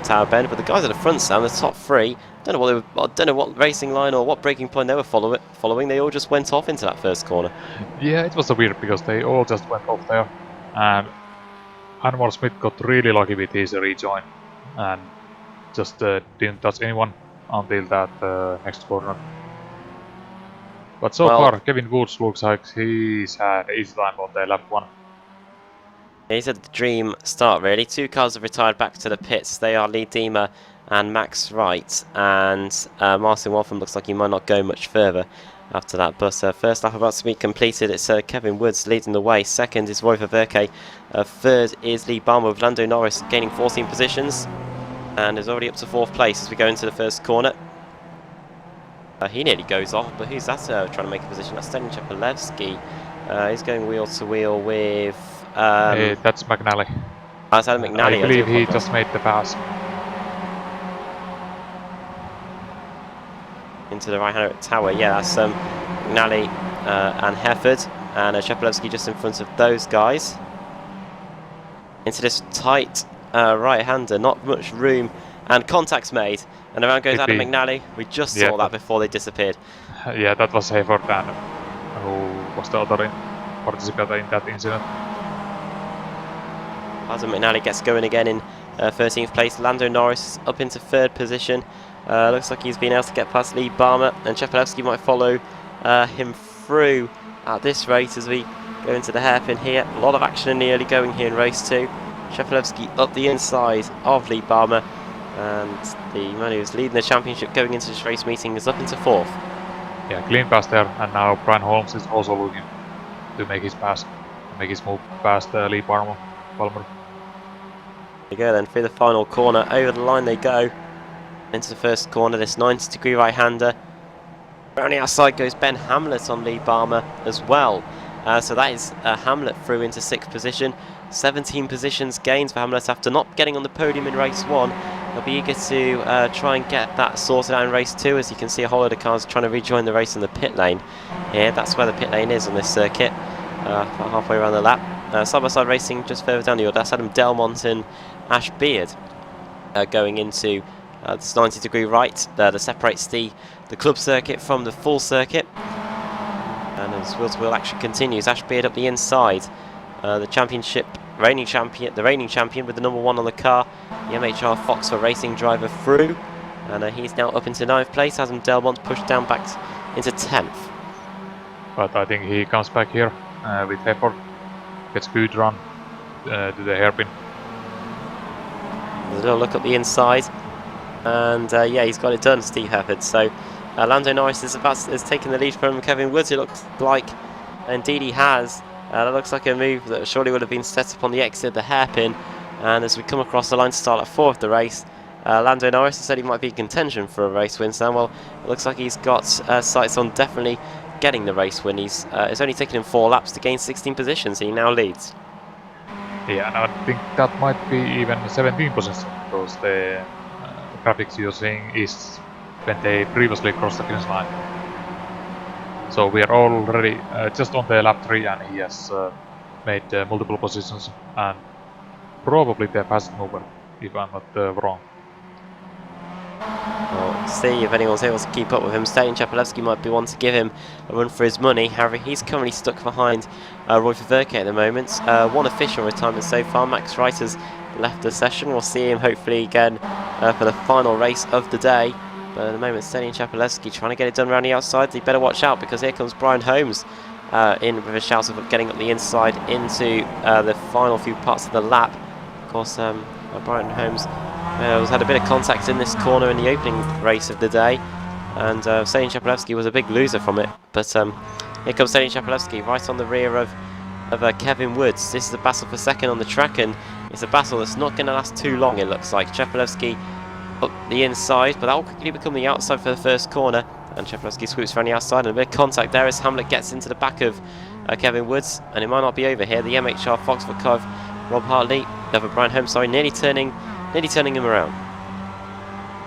Tower Bend. But the guys at the front, Sam, the top 3, I don't know what racing line or what braking point they were following. They all just went off into that first corner. Yeah, it was so weird because they all just went off there, and Anwar Smith got really lucky with his rejoin and just didn't touch anyone until that next corner. But so far, Kevin Woods looks like he's had his time on the lap 1. He's had the dream start really. 2 cars have retired back to the pits. They are Lee Diemer and Max Wright, and Martin Waltham looks like he might not go much further after that. But first lap about to be completed. It's Kevin Woods leading the way. Second is Roy Verke. Third is Lee Barmer with Lando Norris gaining 14 positions, and is already up to 4th place as we go into the first corner. He nearly goes off, but who's that trying to make a position? That's Stanislav Chapelevsky. He's going wheel to wheel with... that's McNally. That's Adam McNally. I believe he just made the pass. Into the right-hander at Tower. Yeah, that's McNally and Hefford. And Chapelevsky just in front of those guys. Into this tight right-hander. Not much room. And contact's made. And around goes Adam McNally. We just saw that before they disappeared. Yeah, that was Hefford, and who was the other participant in that incident. Adam McNally gets going again in 13th place. Lando Norris up into 3rd position. Looks like he's been able to get past Lee Barmer, and Chapelevsky might follow him through at this race as we go into the hairpin here. A lot of action in the early going here in race 2. Chapelevsky up the inside of Lee Barmer, and the man who's leading the championship going into this race meeting is up into 4th. Yeah, clean pass there, and now Brian Holmes is also looking to make his pass, make his move past Lee Palmer. They go then through the final corner. Over the line they go into the first corner. This 90-degree right-hander. Around the outside goes Ben Hamlet on Lee Barmer as well. So that is Hamlet through into 6th position. 17 positions gains for Hamlet after not getting on the podium in race 1. He'll be eager to try and get that sorted out in race 2. As you can see, a whole load of cars trying to rejoin the race in the pit lane here. That's where the pit lane is on this circuit, about halfway around the lap. Side-by-side racing just further down the order. That's Adam Delmont and Ash Beard going into this 90-degree right that separates the club circuit from the full circuit. And as wheel-to-wheel action continues, Ash Beard up the inside. The championship, the reigning champion with the number 1 on the car, the MHR Foxford Racing driver through, and he's now up into 9th place. Adam Delmont pushed down back into 10th. But I think he comes back here with Hefford, gets good run to the hairpin. There's a little look at the inside, and yeah, he's got it done, Steve Hefford. So Lando Norris has taken the lead from Kevin Woods, it looks like. Indeed he has. That looks like a move that surely would have been set up on the exit of the hairpin. And as we come across the line to start at 4th the race, Lando Norris has said he might be in contention for a race win. Sam, well, it looks like he's got sights on definitely getting the race win. It's only taken him 4 laps to gain 16 positions, and he now leads. Yeah, and I think that might be even 17 positions, because the graphics you're seeing is when they previously crossed the finish line. So we are already just on the lap 3, and he has made multiple positions, and probably the fastest mover, if I'm not wrong. Well, see if anyone's able to keep up with him. Stanislav Chapelevsky might be one to give him a run for his money. However, he's currently stuck behind Roy Verke at the moment. 1 official retirement so far. Max Wright has left the session. We'll see him hopefully again for the final race of the day. But at the moment, Stanislav Chapelevsky trying to get it done around the outside. He better watch out, because here comes Brian Holmes in with a shout of getting up the inside into the final few parts of the lap. Of course, Brian Holmes has had a bit of contact in this corner in the opening race of the day, and Stanislav Chapelevsky was a big loser from it. But here comes Stanislav Chapelevsky right on the rear of Kevin Woods. This is a battle for second on the track, and it's a battle that's not going to last too long, it looks like. Chapelevsky up the inside, but that will quickly become the outside for the first corner, and Chapelevsky swoops around the outside, and a bit of contact there as Hamlet gets into the back of Kevin Woods, and it might not be over here. The MHR Foxford Cup, Rob Hartley, Brian Holmes, sorry, nearly turning him around.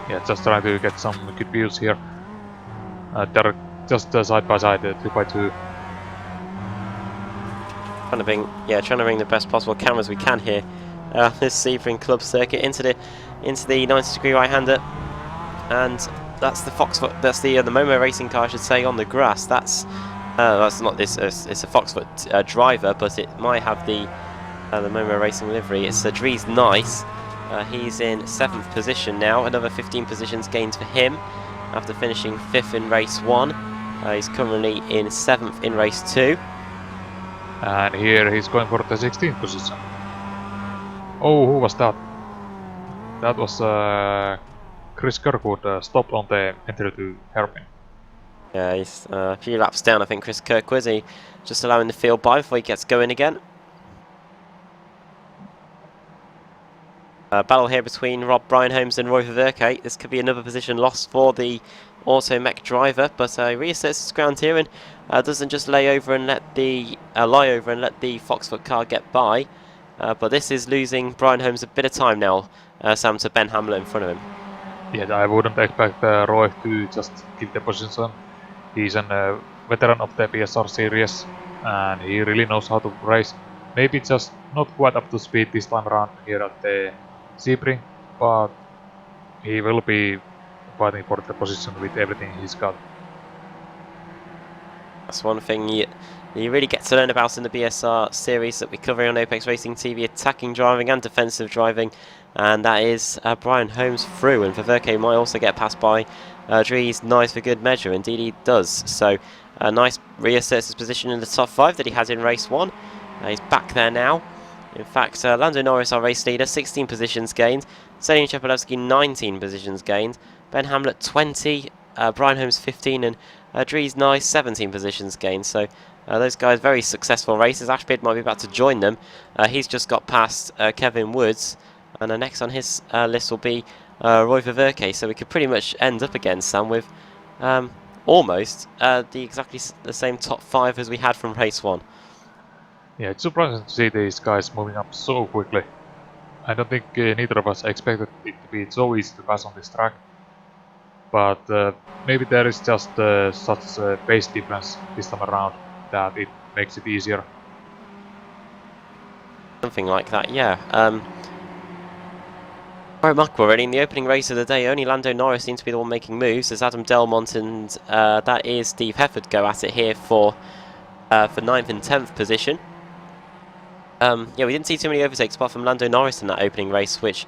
Yeah, just trying to get some good views here. They're just side by side, 2x2. Trying to bring the best possible cameras we can here. This Sebring Club circuit into the 90-degree right-hander, and that's the Foxfoot. That's the Momo racing car, I should say, on the grass. That's not this. It's a Foxfoot driver, but it might have the Momo racing livery. It's Dries Nice. He's in 7th position now. Another 15 positions gained for him after finishing 5th in race 1. He's currently in 7th in race 2. And here he's going for the 16th position. Oh, who was that? That was Chris Kirkwood stopped on the entry to hairpin. Yeah, he's a few laps down, I think, Chris Kirkwood. He just allowing the field by before he gets going again. Battle here between Rob Brian-Holmes and Roy Verkerk. This could be another position lost for the Automech driver, but reasserts his ground here and doesn't just lie over and let the Foxfoot car get by. But this is losing Brian-Holmes a bit of time now, Sam, to Ben Hamlet in front of him. Yeah, I wouldn't expect Roy to just keep the position. He's a veteran of the BSR series, and he really knows how to race. Maybe just not quite up to speed this time around here at the Sebring, but he will be fighting for the position with everything he's got. That's one thing you really get to learn about in the BSR series that we cover on Apex Racing TV, attacking driving and defensive driving, and that is Brian-Holmes through, and Verkerk might also get passed by Dries nice for good measure. Indeed he does, so nice reasserts his position in the top 5 that he had in race 1. He's back there now. In fact, Lando Norris, our race leader, 16 positions gained, Serhiy Chepolevsky 19 positions gained, Ben Hamlet 20, Brian-Holmes 15, and Dries nice 17 positions gained. So those guys very successful races. Ashbeard might be about to join them. He's just got past Kevin Woods, and next on his list will be Roy Verkerk. So we could pretty much end up again, Sam, with almost exactly the same top 5 as we had from race 1. Yeah, it's surprising to see these guys moving up so quickly. I don't think neither of us expected it to be so easy to pass on this track. But maybe there is just such a pace difference this time around that it makes it easier. Something like that, yeah. Quite remarkable, really. In the opening race of the day, only Lando Norris seemed to be the one making moves, as Adam Delmont and that is Steve Hefford go at it here for 9th and 10th position. Yeah, we didn't see too many overtakes apart from Lando Norris in that opening race, which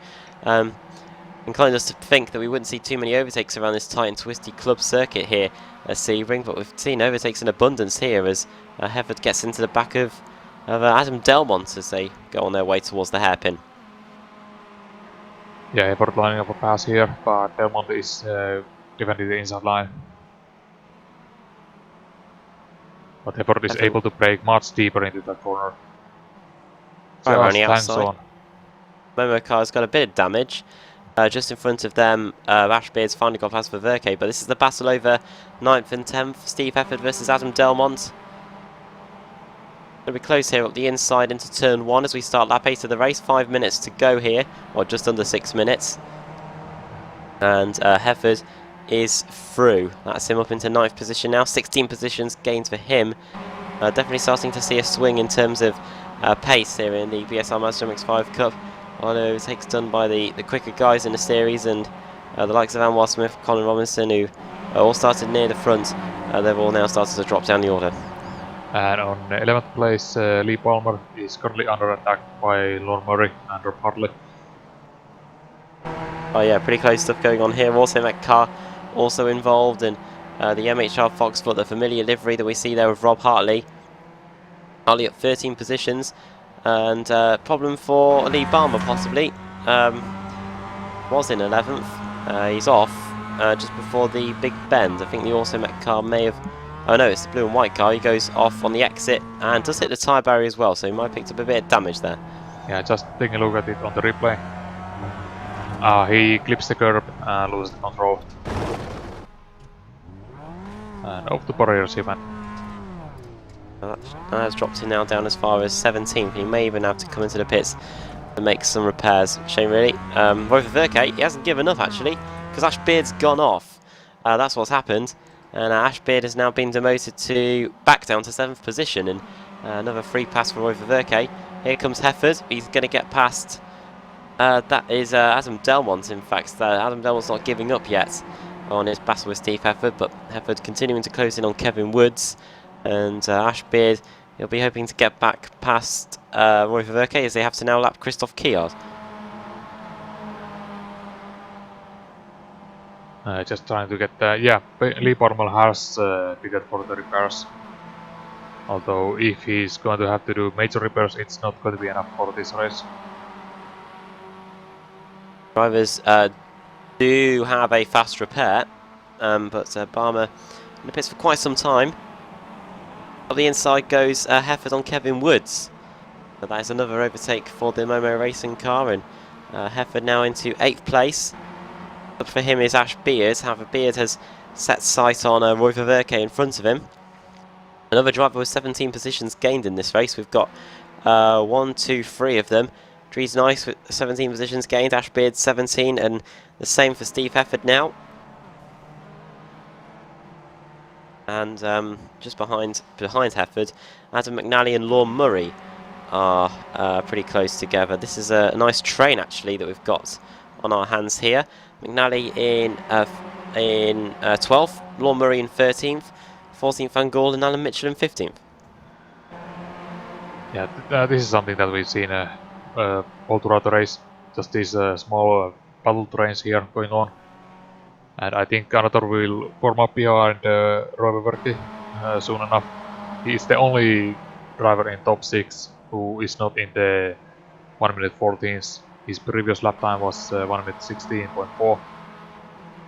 inclined us to think that we wouldn't see too many overtakes around this tight and twisty club circuit here at Sebring, but we've seen overtakes in abundance here as Hefford gets into the back of Adam Delmont as they go on their way towards the hairpin. Yeah, Hefford lining up a pass here, but Delmont is defending the inside line. But Hefford is able to brake much deeper into that corner. Right around the outside. On. Momo car's got a bit of damage. Just in front of them, Ashbeard's finally got past for Verkerk, but this is the battle over 9th and 10th. Steve Hefford versus Adam Delmont. It'll be close here up the inside into turn 1 as we start lap 8 of the race. 5 minutes to go here, or just under 6 minutes. And Hefford is through. That's him up into 9th position now. 16 positions gained for him. Definitely starting to see a swing in terms of pace here in the BSR MX5 Cup. Although takes done by the quicker guys in the series, and the likes of Anwar Smith, Colin Robinson, who all started near the front, they've all now started to drop down the order. And on 11th place, Lee Palmer is currently under attack by Lord Murray and Rob Hartley. Oh yeah, pretty close stuff going on here. Automech car also involved, and the MHR Foxfoot, the familiar livery that we see there with Rob Hartley. Hartley up 13 positions. And problem for Lee Balmer possibly. Was in 11th. He's off just before the big bend. I think the Automech car may have... Oh no, it's the blue and white car. He goes off on the exit and does hit the tyre barrier as well, so he might have picked up a bit of damage there. Yeah, just taking a look at it on the replay. He clips the curb and loses the control. And off the barriers even. That's dropped him now down as far as 17th. He may even have to come into the pits to make some repairs. Shame really. Roy Verkerk, he hasn't given up actually, because Ashbeard's gone off. That's what's happened. And Ashbeard has now been demoted to back down to 7th position, and another free pass for Roy Verkerk. Here comes Hefford. He's going to get past. That is Adam Delmont. In fact, Adam Delmont's not giving up yet on his battle with Steve Hefford, but Hefford continuing to close in on Kevin Woods, and Ashbeard, he'll be hoping to get back past Roy Verkerk as they have to now lap Christoph Kiard. Just trying to get Lee Palmer has ticket for the repairs. Although if he's going to have to do major repairs, it's not going to be enough for this race. Drivers do have a fast repair, but Barmer in the pits for quite some time. On the inside goes Hefford on Kevin Woods. But that is another overtake for the Momo Racing car, and Hefford now into 8th place. Up for him is Ash Beard. However, Beard has set sight on Roy Ververke in front of him. Another driver with 17 positions gained in this race. We've got 1, 2, 3 of them. Dries Nice with 17 positions gained, Ash Beard 17, and the same for Steve Hefford now. And just behind Hefford, Adam McNally and Lorne Murray are pretty close together. This is a nice train actually that we've got on our hands here. McNally in 12th, Lorne Murray in 13th, 14th Van Gaal, and Alan Mitchell in 15th. Yeah, this is something that we've seen all throughout the race. Just these small battle trains here going on. And I think another will form up behind Roy Ververke soon enough. He's the only driver in top 6 who is not in the 1 minute 14s. His previous lap time was 1 minute 16.4.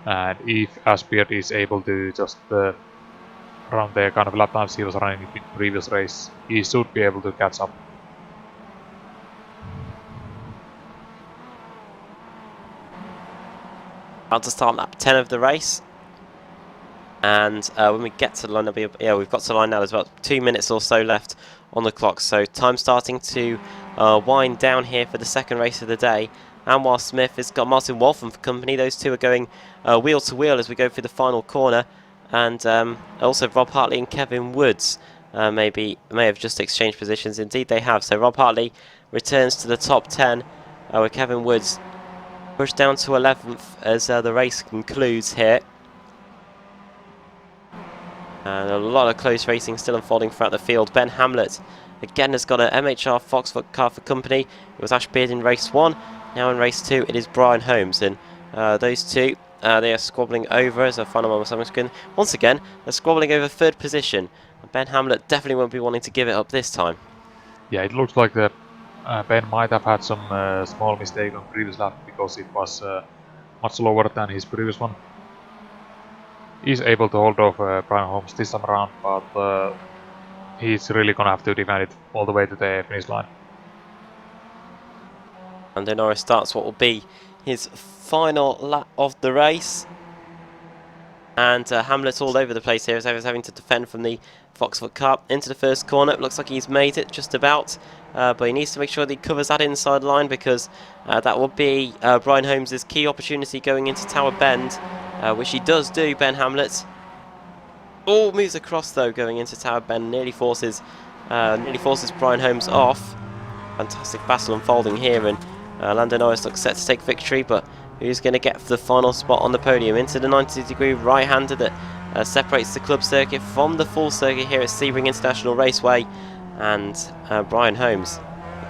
And if Ashbeard is able to just run the kind of lap times he was running in the previous race, he should be able to catch up. About to start lap 10 of the race, and when we get to the line, we've got to the line now. There's about 2 minutes or so left on the clock, so time starting to wind down here for the second race of the day. Anwar Smith has got Martin Waltham for company. Those two are going wheel to wheel as we go through the final corner, and also Rob Hartley and Kevin Woods may have just exchanged positions. Indeed they have. So Rob Hartley returns to the top 10 with Kevin Woods pushed down to 11th as the race concludes here. And a lot of close racing still unfolding throughout the field. Ben Hamlet again has got an MHR Foxfoot car for company. It was Ash Beard in race 1. Now in race 2 it is Brian Holmes, and those two they are squabbling over as a final moment on the screen. Once again they're squabbling over 3rd position. Ben Hamlet definitely won't be wanting to give it up this time. Yeah, it looks like that Ben might have had some small mistake on previous lap because it was much lower than his previous one. He's able to hold off Brian Holmes this time around, but he's really gonna have to defend it all the way to the finish line. And then Norris starts what will be his final lap of the race. And Hamlet's all over the place here as he's having to defend from the Foxfoot car into the first corner. It looks like he's made it just about, but he needs to make sure that he covers that inside line, because that will be Brian Holmes' key opportunity going into Tower Bend, which he does do, Ben Hamlet. Oh, moves across though going into Tower Bend, nearly forces Brian Holmes off. Fantastic battle unfolding here, and Lando Norris looks set to take victory, but who's going to get the final spot on the podium? Into the 90-degree right-hander that separates the club circuit from the full circuit here at Sebring International Raceway. And Brian Holmes,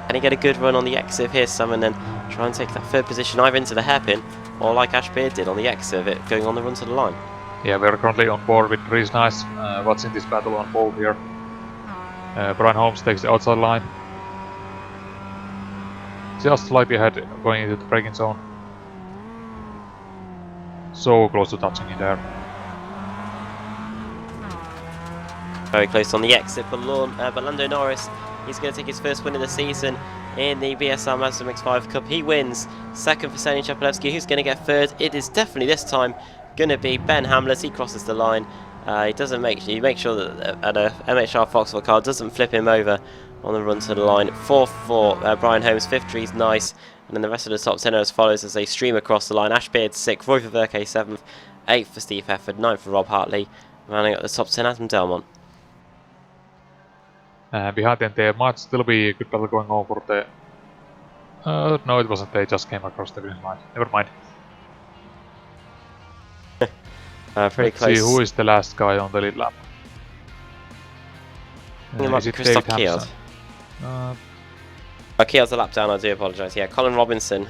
can he get a good run on the exit here, Sam, and then try and take that 3rd position either into the hairpin or like Ash Beard did on the exit of it, going on the run to the line? Yeah, we're currently on board with Dries Nice, watching this battle unfold here. Brian Holmes takes the outside line. Just slightly ahead, going into the braking zone. So close to touching it there. Very close on the exit for Lando Norris. He's going to take his first win of the season in the BSR MX5 Cup. He wins. 2nd for Seni Chapelevsky. Who's going to get 3rd? It is definitely this time going to be Ben Hamlet. He crosses the line. He makes sure that a MHR Foxwell car doesn't flip him over on the run to the line. 4th for Brian Holmes, 5th Dries Nice, and then the rest of the top 10 as follows as they stream across the line. Ash Beard 6th, Roy Ververke 7th, 8th for Steve Hefford, 9th for Rob Hartley, rounding up the top 10, Adam Delmont. Behind them there might still be a good battle going on for the... no, it wasn't, they just came across the finish line. Never mind. Pretty Let's close. see who is the last guy on the lead lap. Is it Christoph David Kield. Hampson? Kield's a lap down, I do apologise. Yeah, Colin Robinson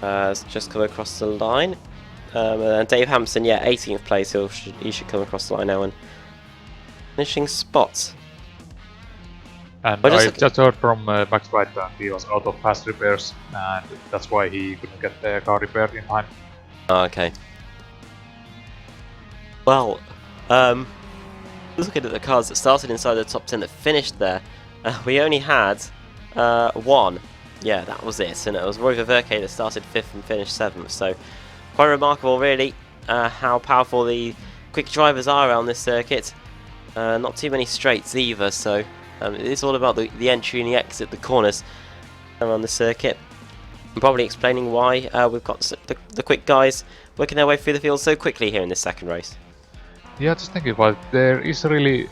has just come across the line. And Dave Hampson, yeah, 18th place. He should come across the line now and finishing spot. And But I just just heard from Max White that he was out of fast repairs, and that's why he couldn't get the car repaired in time. okay. Well, looking at the cars that started inside the top 10 that finished there, we only had one. Yeah, that was it, and it was Roy Verke that started 5th and finished 7th. So quite remarkable, really, how powerful the quick drivers are around this circuit. Not too many straights either, so it's all about the entry and the exit, the corners around the circuit. I'm probably explaining why we've got the quick guys working their way through the field so quickly here in this second race. Yeah, just thinking about it, there is really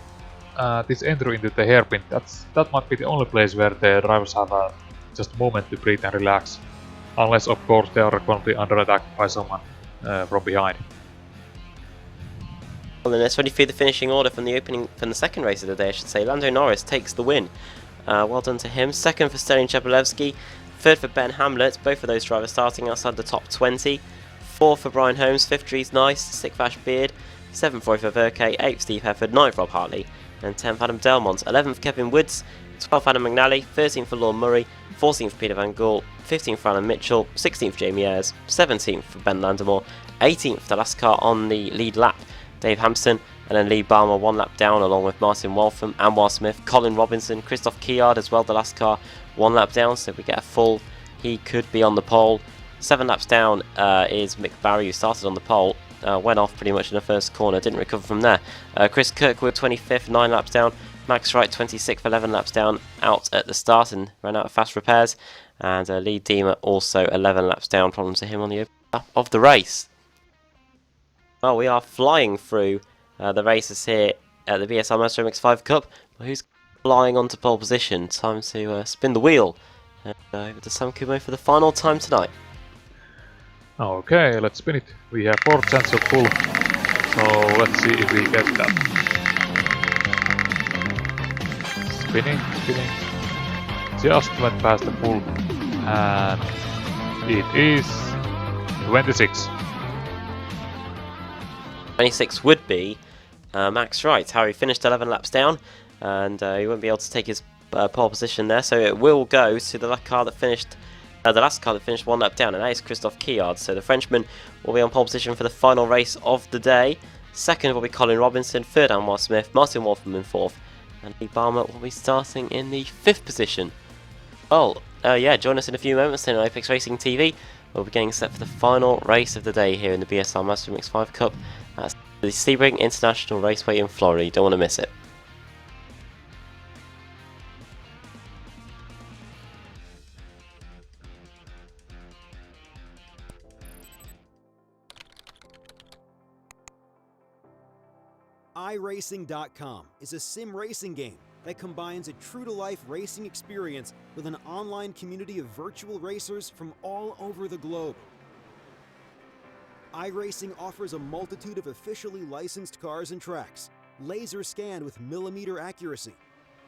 this entry into the hairpin. That might be the only place where the drivers have just a moment to breathe and relax. Unless, of course, they are going to be under attack by someone from behind. Well, then let's run you through the finishing order from the second race of the day, I should say. Lando Norris takes the win. Well done to him. Second for Sterling Chebolevsky. Third for Ben Hamlet. Both of those drivers starting outside the top 20. Fourth for Brian Holmes. Fifth Dries Nice. Sixth Ash Beard. Seventh Roy Verke. Eighth Steve Hefford. Ninth Rob Hartley. And 10th Adam Delmont. 11th Kevin Woods. 12th Adam McNally. 13th for Lorne Murray. 14th Peter Van Gool. 15th for Alan Mitchell. 16th Jamie Ayres. 17th for Ben Landemore. 18th the last car on the lead lap, Dave Hampson, and then Lee Balmer 1 lap down along with Martin Waltham, Anwar Smith, Colin Robinson, Christoph Kiard as well, the last car 1 lap down, so we get a full, he could be on the pole. 7 laps down is Mick Barry, who started on the pole, went off pretty much in the first corner, didn't recover from there. Chris Kirkwood 25th, 9 laps down, Max Wright 26th, 11 laps down, out at the start and ran out of fast repairs, and Lee Deemer also 11 laps down, problems to him on the open lap of the race. Well, we are flying through the races here at the BSR MX5 Cup. Well, who's flying onto pole position? Time to spin the wheel. Over to Sam Kumo for the final time tonight. Okay, let's spin it. We have 4 chances of pull, so let's see if we get that. Spinning. Just went past the pull, and it is 26. 26 would be Max Wright. Harry finished 11 laps down, and he won't be able to take his pole position there, so it will go to the last car that finished 1 lap down, and that is Christophe Kiard. So the Frenchman will be on pole position for the final race of the day. Second will be Colin Robinson, third Anwar Smith, Martin Waltham in fourth, and Lee Balmer will be starting in the 5th position. Well, yeah, join us in a few moments in Apex Racing TV. We'll be getting set for the final race of the day here in the BSR MX5 Cup. That's the Sebring International Raceway in Florida. You don't want to miss it. iRacing.com is a sim racing game that combines a true-to-life racing experience with an online community of virtual racers from all over the globe. iRacing offers a multitude of officially licensed cars and tracks, laser scanned with millimeter accuracy.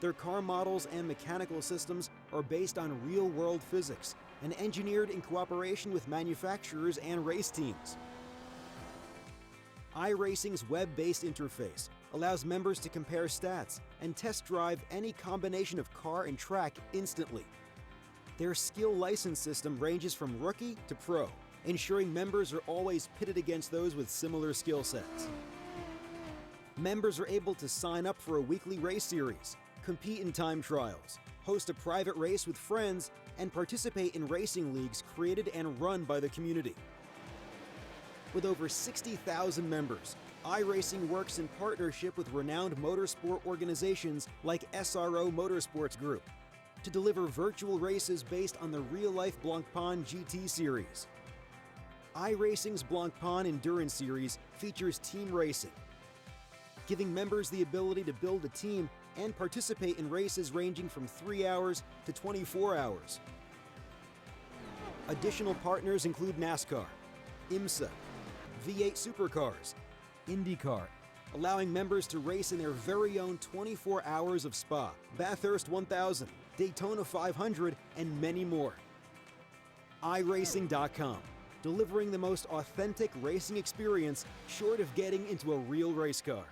Their car models and mechanical systems are based on real-world physics and engineered in cooperation with manufacturers and race teams. iRacing's web-based interface allows members to compare stats and test drive any combination of car and track instantly. Their skill license system ranges from rookie to pro, ensuring members are always pitted against those with similar skill sets. Members are able to sign up for a weekly race series, compete in time trials, host a private race with friends, and participate in racing leagues created and run by the community. With over 60,000 members, iRacing works in partnership with renowned motorsport organizations like SRO Motorsports Group to deliver virtual races based on the real-life Blancpain GT series. iRacing's Blancpain Endurance Series features team racing, giving members the ability to build a team and participate in races ranging from 3 hours to 24 hours. Additional partners include NASCAR, IMSA, V8 Supercars, IndyCar, allowing members to race in their very own 24 hours of Spa, Bathurst 1000, Daytona 500, and many more. iRacing.com, delivering the most authentic racing experience short of getting into a real race car.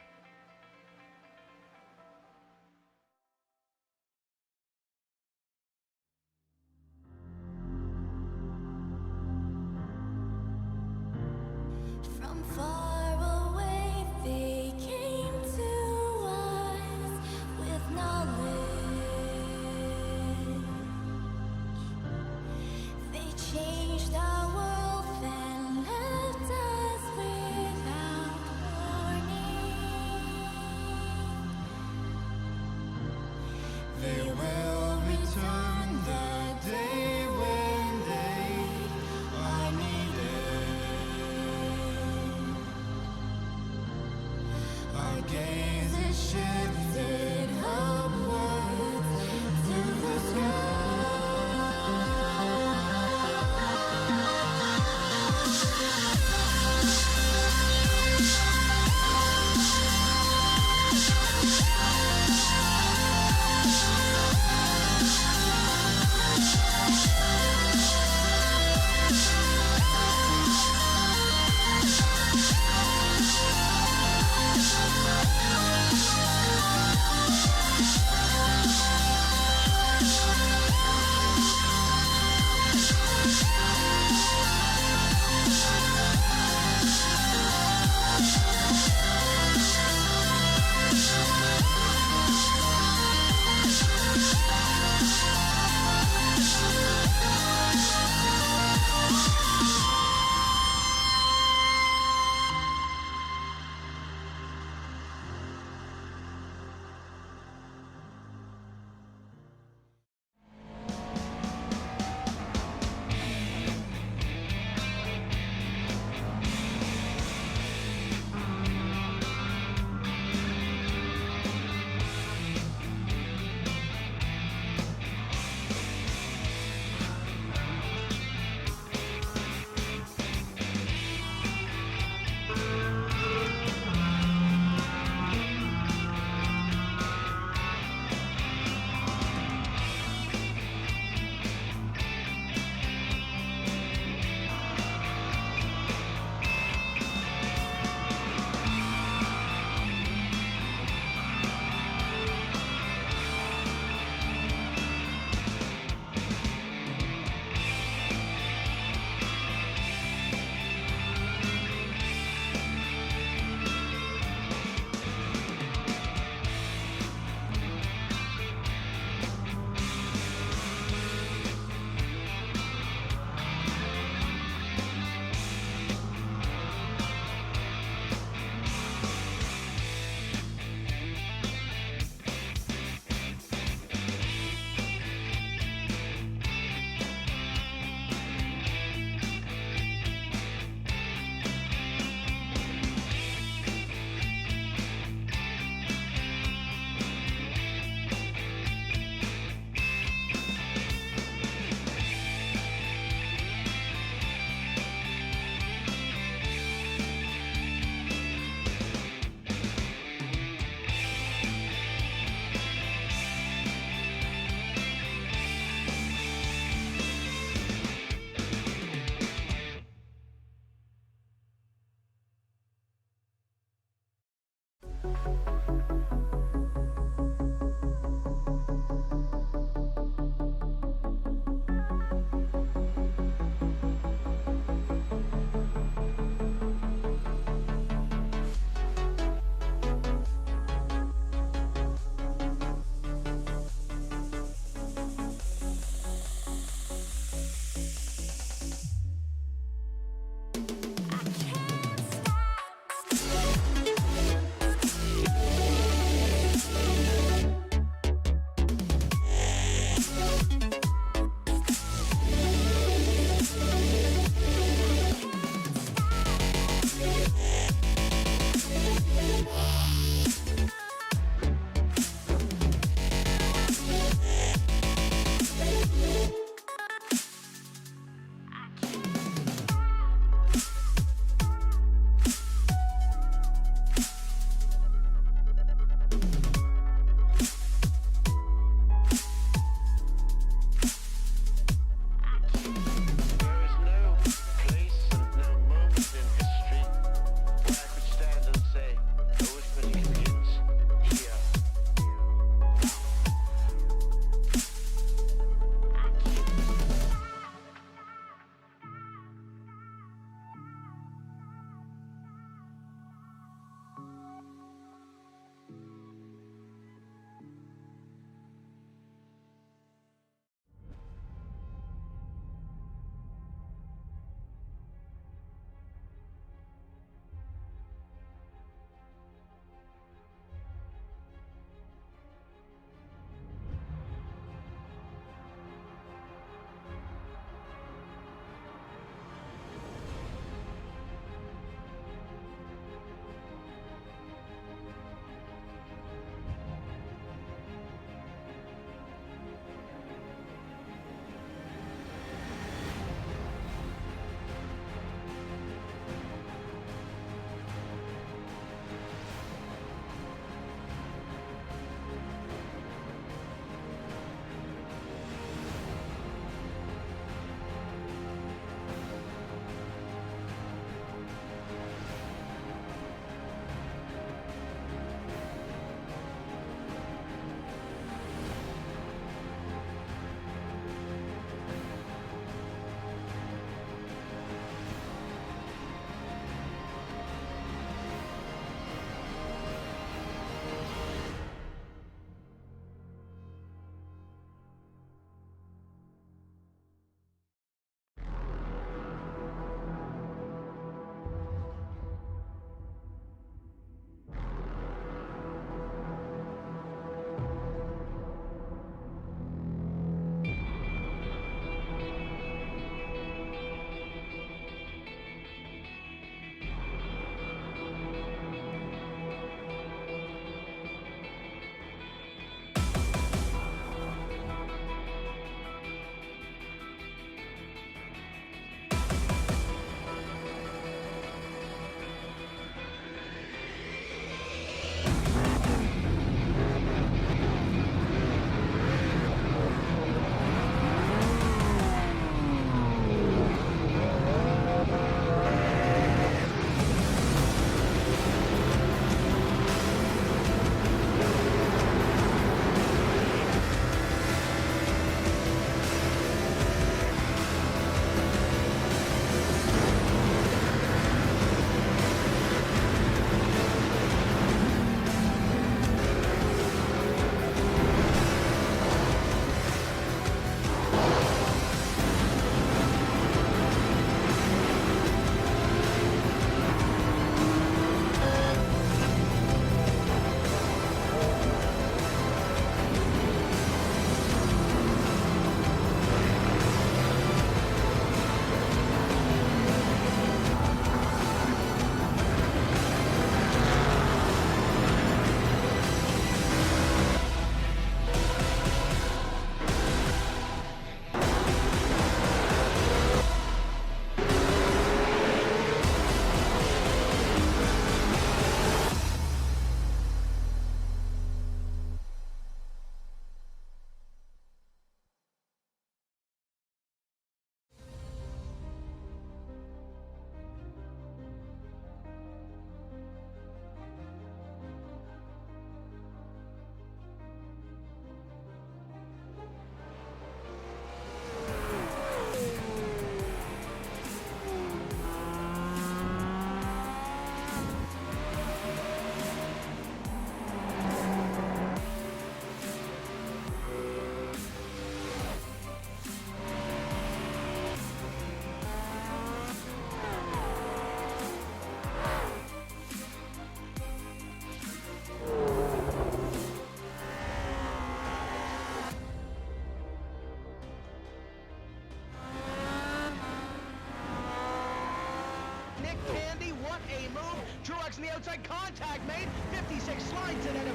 Nick Candy, what a move. Truex in the outside, contact made. 56 slides it at a...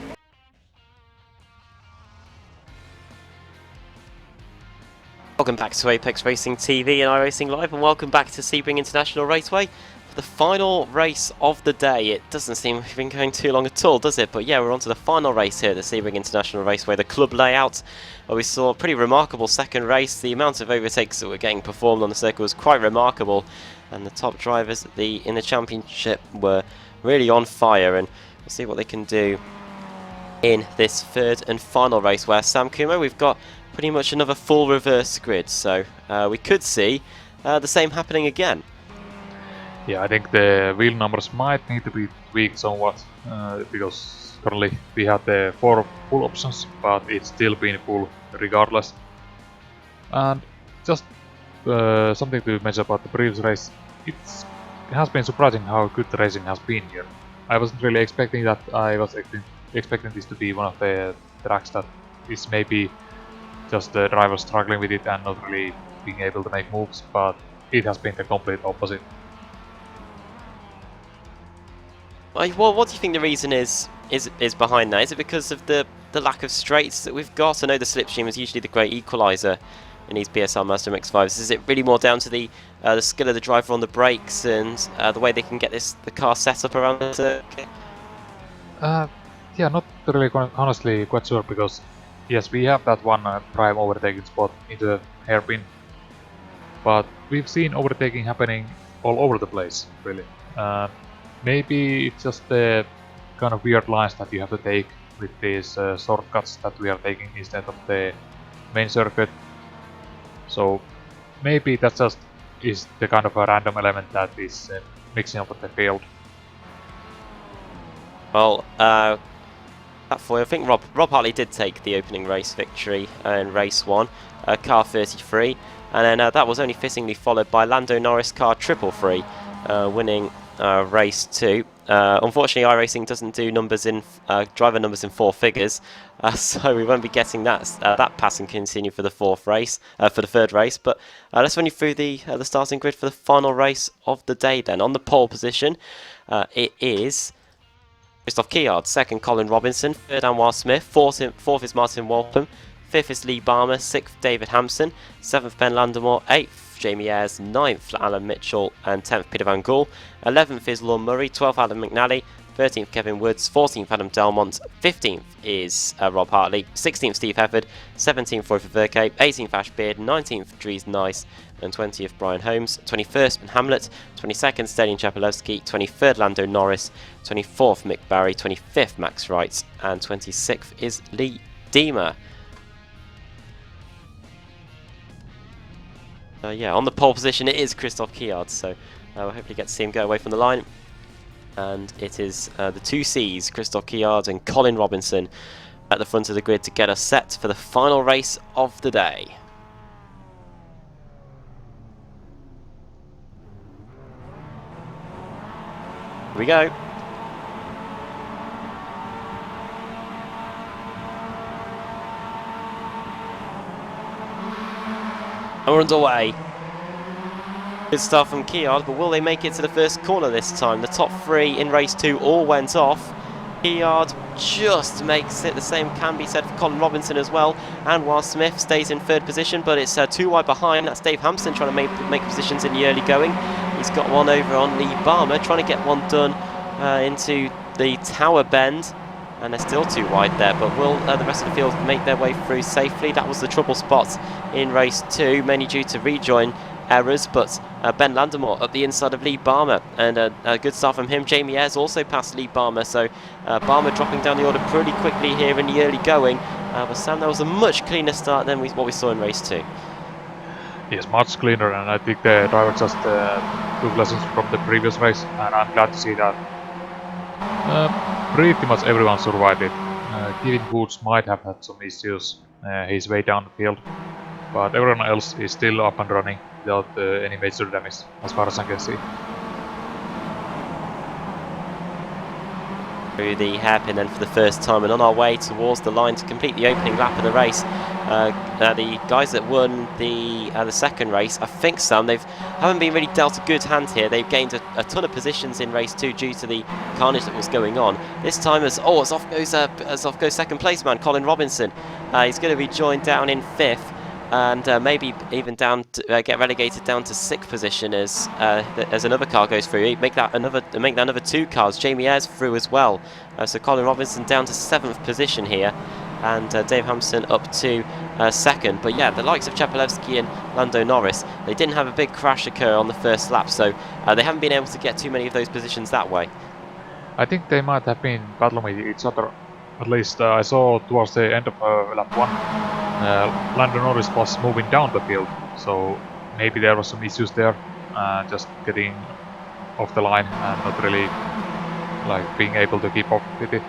Welcome back to Apex Racing TV and iRacing Live, and welcome back to Sebring International Raceway for the final race of the day. It doesn't seem we've been going too long at all, does it? But yeah, we're on to the final race here at the Sebring International Raceway, the club layout, where we saw a pretty remarkable second race. The amount of overtakes that were getting performed on the circuit was quite remarkable, and the top drivers in the championship were really on fire, and we'll see what they can do in this third and final race, where Sam Kumo, we've got pretty much another full reverse grid, so we could see the same happening again. Yeah, I think the wheel numbers might need to be tweaked somewhat, because currently we have the 4 full options, but it's still been full regardless. And just something to mention about the previous race, it has been surprising how good the racing has been here. I wasn't really expecting that. I was expecting this to be one of the tracks that is maybe just the driver struggling with it and not really being able to make moves, but it has been the complete opposite. Well, what do you think the reason is behind that? Is it because of the lack of straights that we've got? I know the slipstream is usually the great equaliser in these BSR MX5s. Is it really more down to the skill of the driver on the brakes and the way they can get the car set up around the circuit? Yeah, not really honestly quite sure, because yes, we have that one prime overtaking spot into the hairpin, but we've seen overtaking happening all over the place, really. Maybe it's just the kind of weird lines that you have to take with these shortcuts that we are taking instead of the main circuit. So maybe that just is the kind of a random element that is mixing up with the field. Well, I think Rob Hartley did take the opening race victory in race 1, car 33, and then that was only fittingly followed by Lando Norris car 333, winning race 2. Unfortunately, iRacing doesn't do numbers in driver numbers in 4 figures, so we won't be getting that passing continue for the third race. But let's run you through the starting grid for the final race of the day. Then on the pole position, it is Christoph Kiard, second Colin Robinson, third Anwar Smith, fourth is Martin Waltham, fifth is Lee Barmer, sixth David Hampson, seventh Ben Landemore, eighth Jamie Ayres, 9th Alan Mitchell and 10th Peter Van Gool, 11th is Lorne Murray, 12th Adam McNally, 13th Kevin Woods, 14th Adam Delmont, 15th is Rob Hartley, 16th Steve Hefford, 17th Roy Verke, 18th Ash Beard, 19th Dries Nice and 20th Brian Holmes, 21st Ben Hamlet, 22nd Stelian Chapelewski, 23rd Lando Norris, 24th Mick Barry, 25th Max Wright and 26th is Lee Deemer. Yeah, on the pole position it is Christoph Kiard, so we'll hopefully get to see him go away from the line. And it is the two C's, Christoph Kiard and Colin Robinson, at the front of the grid to get us set for the final race of the day. Here we go. And we're underway. Good start from Kiard, but will they make it to the first corner this time? The top 3 in race 2 all went off. Kiard just makes it. The same can be said for Colin Robinson as well. Anwar Smith stays in 3rd position, but it's 2 wide behind. That's Dave Hampson trying to make positions in the early going. He's got one over on Lee Barmer, trying to get one done into the Tower Bend. And they're still 2 wide there, but will the rest of the field make their way through safely? That was the trouble spot in race 2, mainly due to rejoin errors, but Ben Landemore up the inside of Lee Barmer, and a good start from him. Jamie Ayres also passed Lee Barmer, so Barmer dropping down the order pretty quickly here in the early going. But Sam, that was a much cleaner start than what we saw in race 2. Yes, much cleaner, and I think the driver just took lessons from the previous race, and I'm glad to see that. Pretty much everyone survived it. Kevin Woods might have had some issues his way down the field, but everyone else is still up and running without any major damage, as far as I can see. through the hairpin then for the first time, and on our way towards the line to complete the opening lap of the race. The guys that won the second race, I think they haven't been really dealt a good hand here. They've gained a ton of positions in race 2 due to the carnage that was going on. This time as off goes second place man Colin Robinson. He's going to be joined down in 5th. And maybe even down to, get relegated down to 6th position as another car goes through. Make that another 2 cars. Jamie Ayres through as well. So Colin Robinson down to 7th position here, and Dave Hampson up to 2nd. But yeah, the likes of Chapelewski and Lando Norris, they didn't have a big crash occur on the first lap, so they haven't been able to get too many of those positions that way. I think they might have been battling with each other. At least I saw towards the end of lap 1, Lando Norris was moving down the field, so maybe there was some issues there, just getting off the line and not really being able to keep up with it.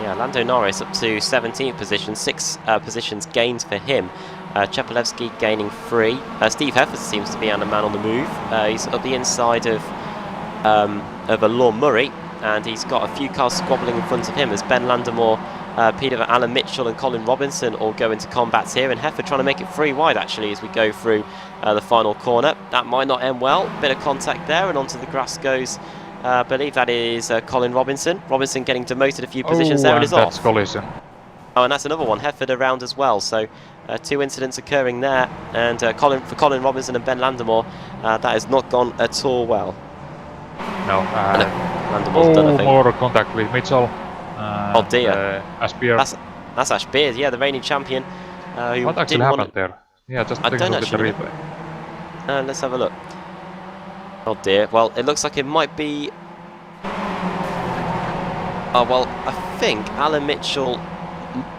Yeah, Lando Norris up to 17th position, 6 positions gained for him. Chapelewski gaining 3. Steve Heffer seems to be a man on the move. He's up the inside of a Lorne Murray, and he's got a few cars squabbling in front of him as Ben Landemore, Alan Mitchell and Colin Robinson all go into combats here, and Heffer trying to make it 3 wide actually as we go through the final corner. That might not end well. Bit of contact there, and onto the grass goes I believe that is Colin Robinson. Robinson getting demoted a few positions there and is off. That's collision. Oh, and that's another one. Hefford around as well. So 2 incidents occurring there, and for Colin Robinson and Ben Landemore, that has not gone at all well. No. Landemore's done, I think. More contact with Mitchell. Oh dear. Ash Beard. That's Ash Beard, yeah, the reigning champion. What actually happened there? Yeah, just take a look at the replay. Let's have a look. Oh dear. Well, it looks like it might be. Oh well, I think Alan Mitchell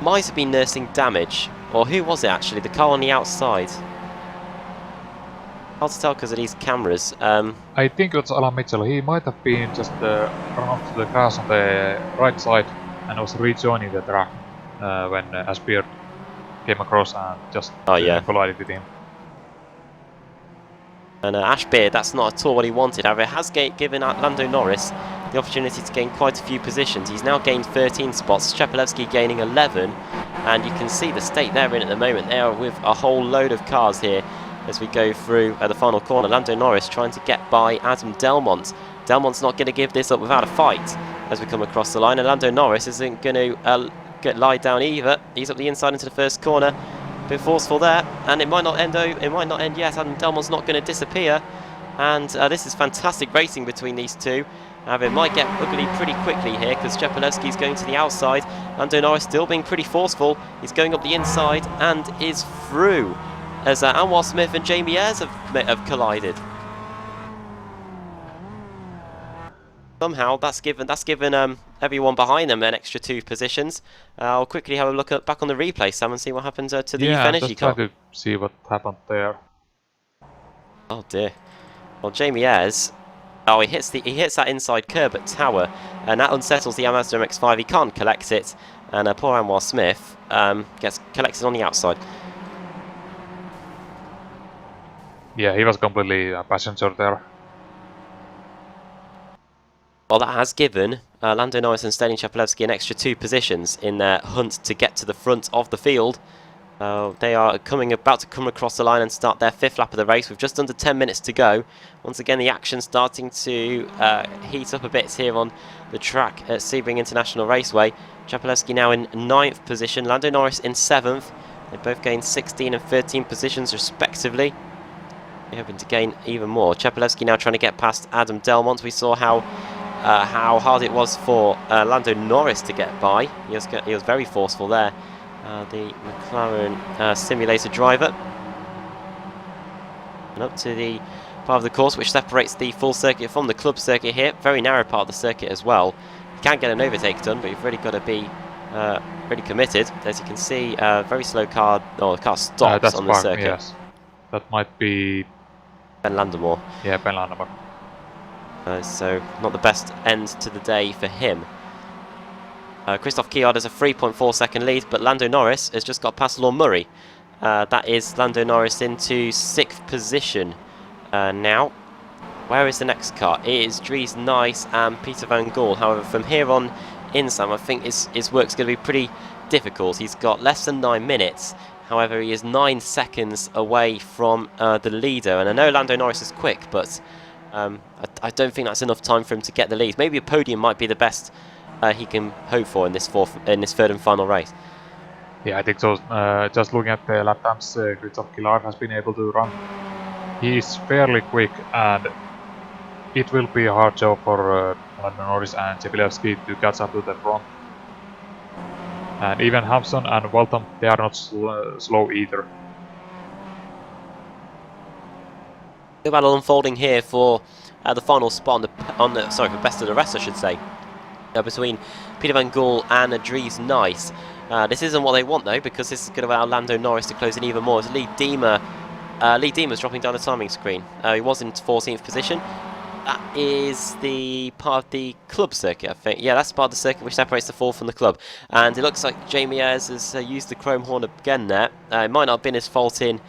might have been nursing damage, or who was it actually? The car on the outside. Hard to tell because of these cameras. I think it's Alan Mitchell. He might have been just run off to the grass on the right side and was rejoining the track when Ash Beard came across and just collided with him. And Ash Beard, that's not at all what he wanted. However, it has given Lando Norris the opportunity to gain quite a few positions. He's now gained 13 spots, Chapelewski gaining 11, and you can see the state they're in at the moment. They are with a whole load of cars here as we go through the final corner. Lando Norris trying to get by Adam Delmont. Delmont's not going to give this up without a fight as we come across the line, and Lando Norris isn't going to lie down either. He's up the inside into the first corner. Bit forceful there, and it might not end. It might not end yet. Adam Delmont's not going to disappear, and this is fantastic racing between these two. It might get ugly pretty quickly here because Chapelewski's going to the outside. Lando Norris still being pretty forceful. He's going up the inside and is through as Anwar Smith and Jamie Ayres have collided. Somehow that's given everyone behind them an extra 2 positions. I'll quickly have a look back on the replay, Sam, and see what happened to the Energy car. Yeah, just try to see what happened there. Oh dear. Well, Jamie Ayres, he hits that inside curb at Tower, and that unsettles the Mazda MX-5. He can't collect it, and poor Anwar Smith gets collected on the outside. Yeah, he was completely a passenger there. Well, that has given Lando Norris and Sterling Chapelewski an extra 2 positions in their hunt to get to the front of the field. They are about to come across the line and start their 5th lap of the race with just under 10 minutes to go. Once again, the action starting to heat up a bit here on the track at Sebring International Raceway. Chapelewski now in 9th position, Lando Norris in 7th. They both gained 16 and 13 positions respectively. They're hoping to gain even more. Chapelewski now trying to get past Adam Delmont. We saw how hard it was for Lando Norris to get by. He was very forceful there. The McLaren simulator driver. And up to the part of the course which separates the full circuit from the club circuit here. Very narrow part of the circuit as well. You can get an overtake done, but you've really got to be really committed. As you can see, very slow car. Oh, the car stops on the circuit. Yes. That might be Ben Landemore. Yeah, Ben Landemore. So not the best end to the day for him. Christoph Kiard has a 3.4 second lead, but Lando Norris has just got past Lorne Murray. That is Lando Norris into 6th position now. Where is the next car? It is Dries Nice and Peter van Gool. However, from here on in, Sam, I think his work's going to be pretty difficult. He's got less than 9 minutes. However, he is 9 seconds away from the leader. And I know Lando Norris is quick, but I don't think that's enough time for him to get the lead. Maybe a podium might be the best he can hope for in this third and final race. Yeah, I think so. Just looking at the lap times, Christoph Killard has been able to run. He is fairly quick, and it will be a hard job for Lando Norris and Cebilevsky to catch up to the front. And even Hampson and Walton, they are not slow either. The battle unfolding here for the final spot for best of the rest, I should say, between Peter van Gool and Dries Nice. This isn't what they want though, because this is going to allow Lando Norris to close in even more. As Lee Diemer's dropping down the timing screen. He was in 14th position. That is the part of the club circuit, I think. Yeah, that's part of the circuit which separates the 4th from the club. And it looks like Jamie Ayres has used the chrome horn again there. It might not have been his fault in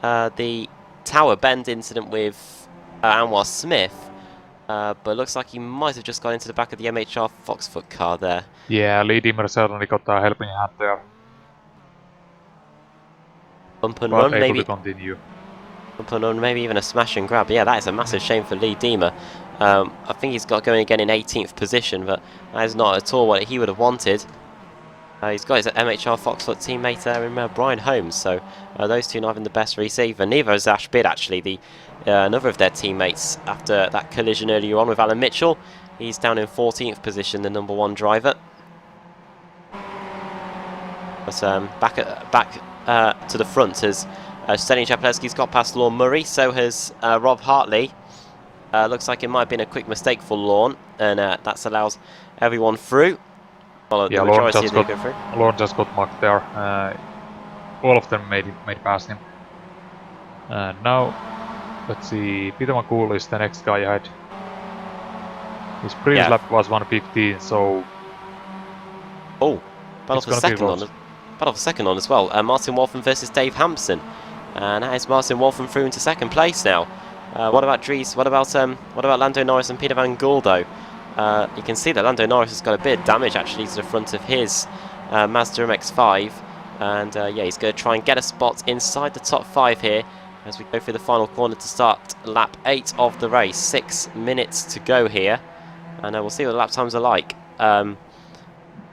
the Tower Bend incident with Anwar Smith. But it looks like he might have just gone into the back of the MHR Foxfoot car there. Yeah, Lee Diemer certainly got a helping hand there. Bump and run, maybe. To continue. Bump and run, maybe even a smash and grab. Yeah, that is a massive shame for Lee Diemer. I think he's got going again in 18th position, but that is not at all what he would have wanted. He's got his MHR Foxfoot teammate there in Brian Holmes, so those two not having the best race either. Neither is Ash Bidd, actually, another of their teammates after that collision earlier on with Alan Mitchell. He's down in 14th position, the number 1 driver. But back to the front as Stelian Chapelewski's got past Lorne Murray, so has Rob Hartley. Looks like it might have been a quick mistake for Lorne, and that allows everyone through. Well, yeah, Lorne just got marked there. All of them made past him. And now, let's see, Peter van Gool is the next guy ahead. His previous lap was 1:15, so... Oh, battle for second on as well. Martin Wolfram versus Dave Hampson. And that is Martin Wolfram through into second place now. What about Dries? What about Lando Norris and Peter van Gool though? You can see that Lando Norris has got a bit of damage actually to the front of his Mazda MX-5, and yeah, he's going to try and get a spot inside the top 5 here as we go through the final corner to start lap 8 of the race. 6 minutes to go here, and we'll see what the lap times are like.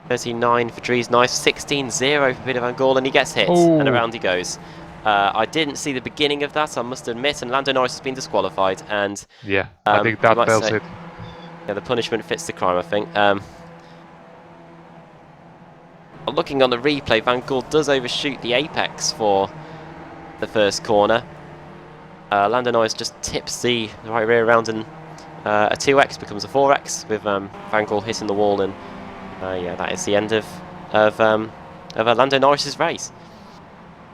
39 for Dries Nice, 16.0 for Peter van Gool, and he gets hit, and around he goes. I didn't see the beginning of that, I must admit, and Lando Norris has been disqualified, and yeah, I think that tells it. Yeah, the punishment fits the crime, I think. Looking on the replay, Van Gool does overshoot the apex for the first corner. Lando Norris just tips the right rear around, and a 2x becomes a 4x with Van Gool hitting the wall, and yeah, that is the end of Lando Norris's race.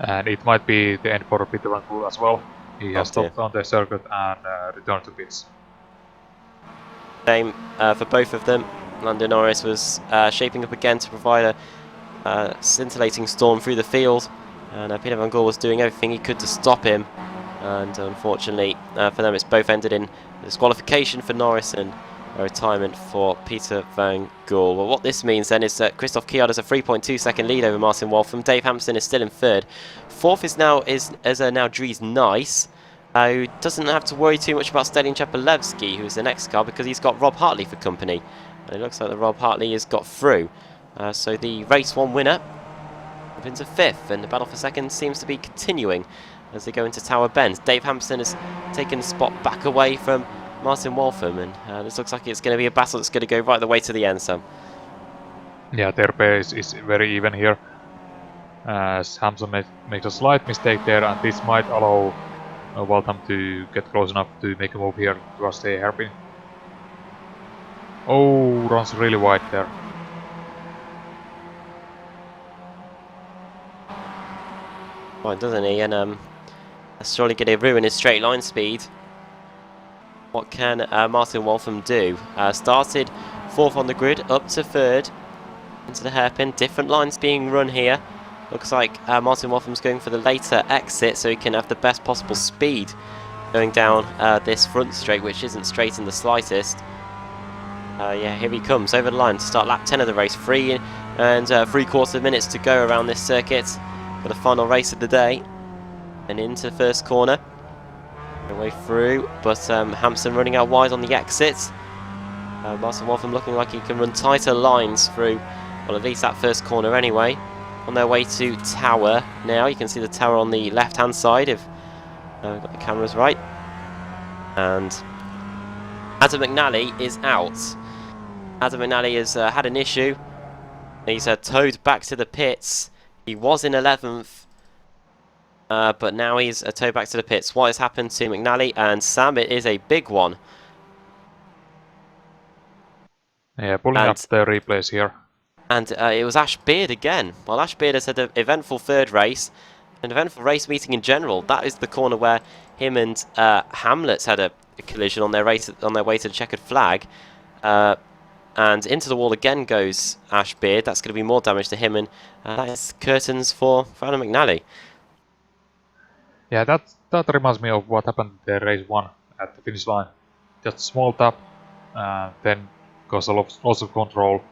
And it might be the end for Peter van Gool as well. He has stopped on the circuit and returned to pits. Same for both of them. Lando Norris was shaping up again to provide a scintillating storm through the field, and Peter van Gool was doing everything he could to stop him, and unfortunately for them it's both ended in disqualification for Norris and a retirement for Peter van Gool. Well, what this means then is that Christoph Kjær has a 3.2 second lead over Martin Wolfram. Dave Hampson is still in 3rd. 4th is now Dries Nice, who doesn't have to worry too much about Stelian Chapelewski, who's the next car, because he's got Rob Hartley for company. And it looks like that Rob Hartley has got through. So the race 1 winner up into 5th, and the battle for 2nd seems to be continuing as they go into Tower Bend. Dave Hampson has taken the spot back away from Martin Wolfram, and this looks like it's going to be a battle that's going to go right the way to the end, Sam. Yeah, their pace is very even here. As Hampson makes a slight mistake there, and this might allow Waltham to get close enough to make a move here towards the hairpin. Oh, runs really wide there. Right, doesn't he? And that's surely going to ruin his straight line speed. What can Martin Wolfram do? Started 4th on the grid, up to 3rd, into the hairpin. Different lines being run here. Looks like Martin Wolfram's going for the later exit so he can have the best possible speed going down this front straight, which isn't straight in the slightest. Yeah, here he comes over the line to start lap 10 of the race. 3 and 3/4 minutes to go around this circuit for the final race of the day. And into the first corner. Way through, but Hampson running out wide on the exit. Martin Waltham looking like he can run tighter lines through, well, at least that first corner anyway. On their way to Tower now. You can see the Tower on the left-hand side if we've got the cameras right. And Adam McNally is out. Adam McNally has had an issue. He's towed back to the pits. He was in 11th, but now he's towed back to the pits. What has happened to McNally? And Sam, it is a big one. Yeah, pulling up the replays here. And it was Ash Beard again. Well, Ash Beard has had an eventful third race, an eventful race meeting in general. That is the corner where him and Hamlets had a collision on their way to the checkered flag. And into the wall again goes Ash Beard. That's going to be more damage to him, and that is curtains for Adam McNally. Yeah, that reminds me of what happened in race 1 at the finish line. Just a small tap, then caused a loss of control,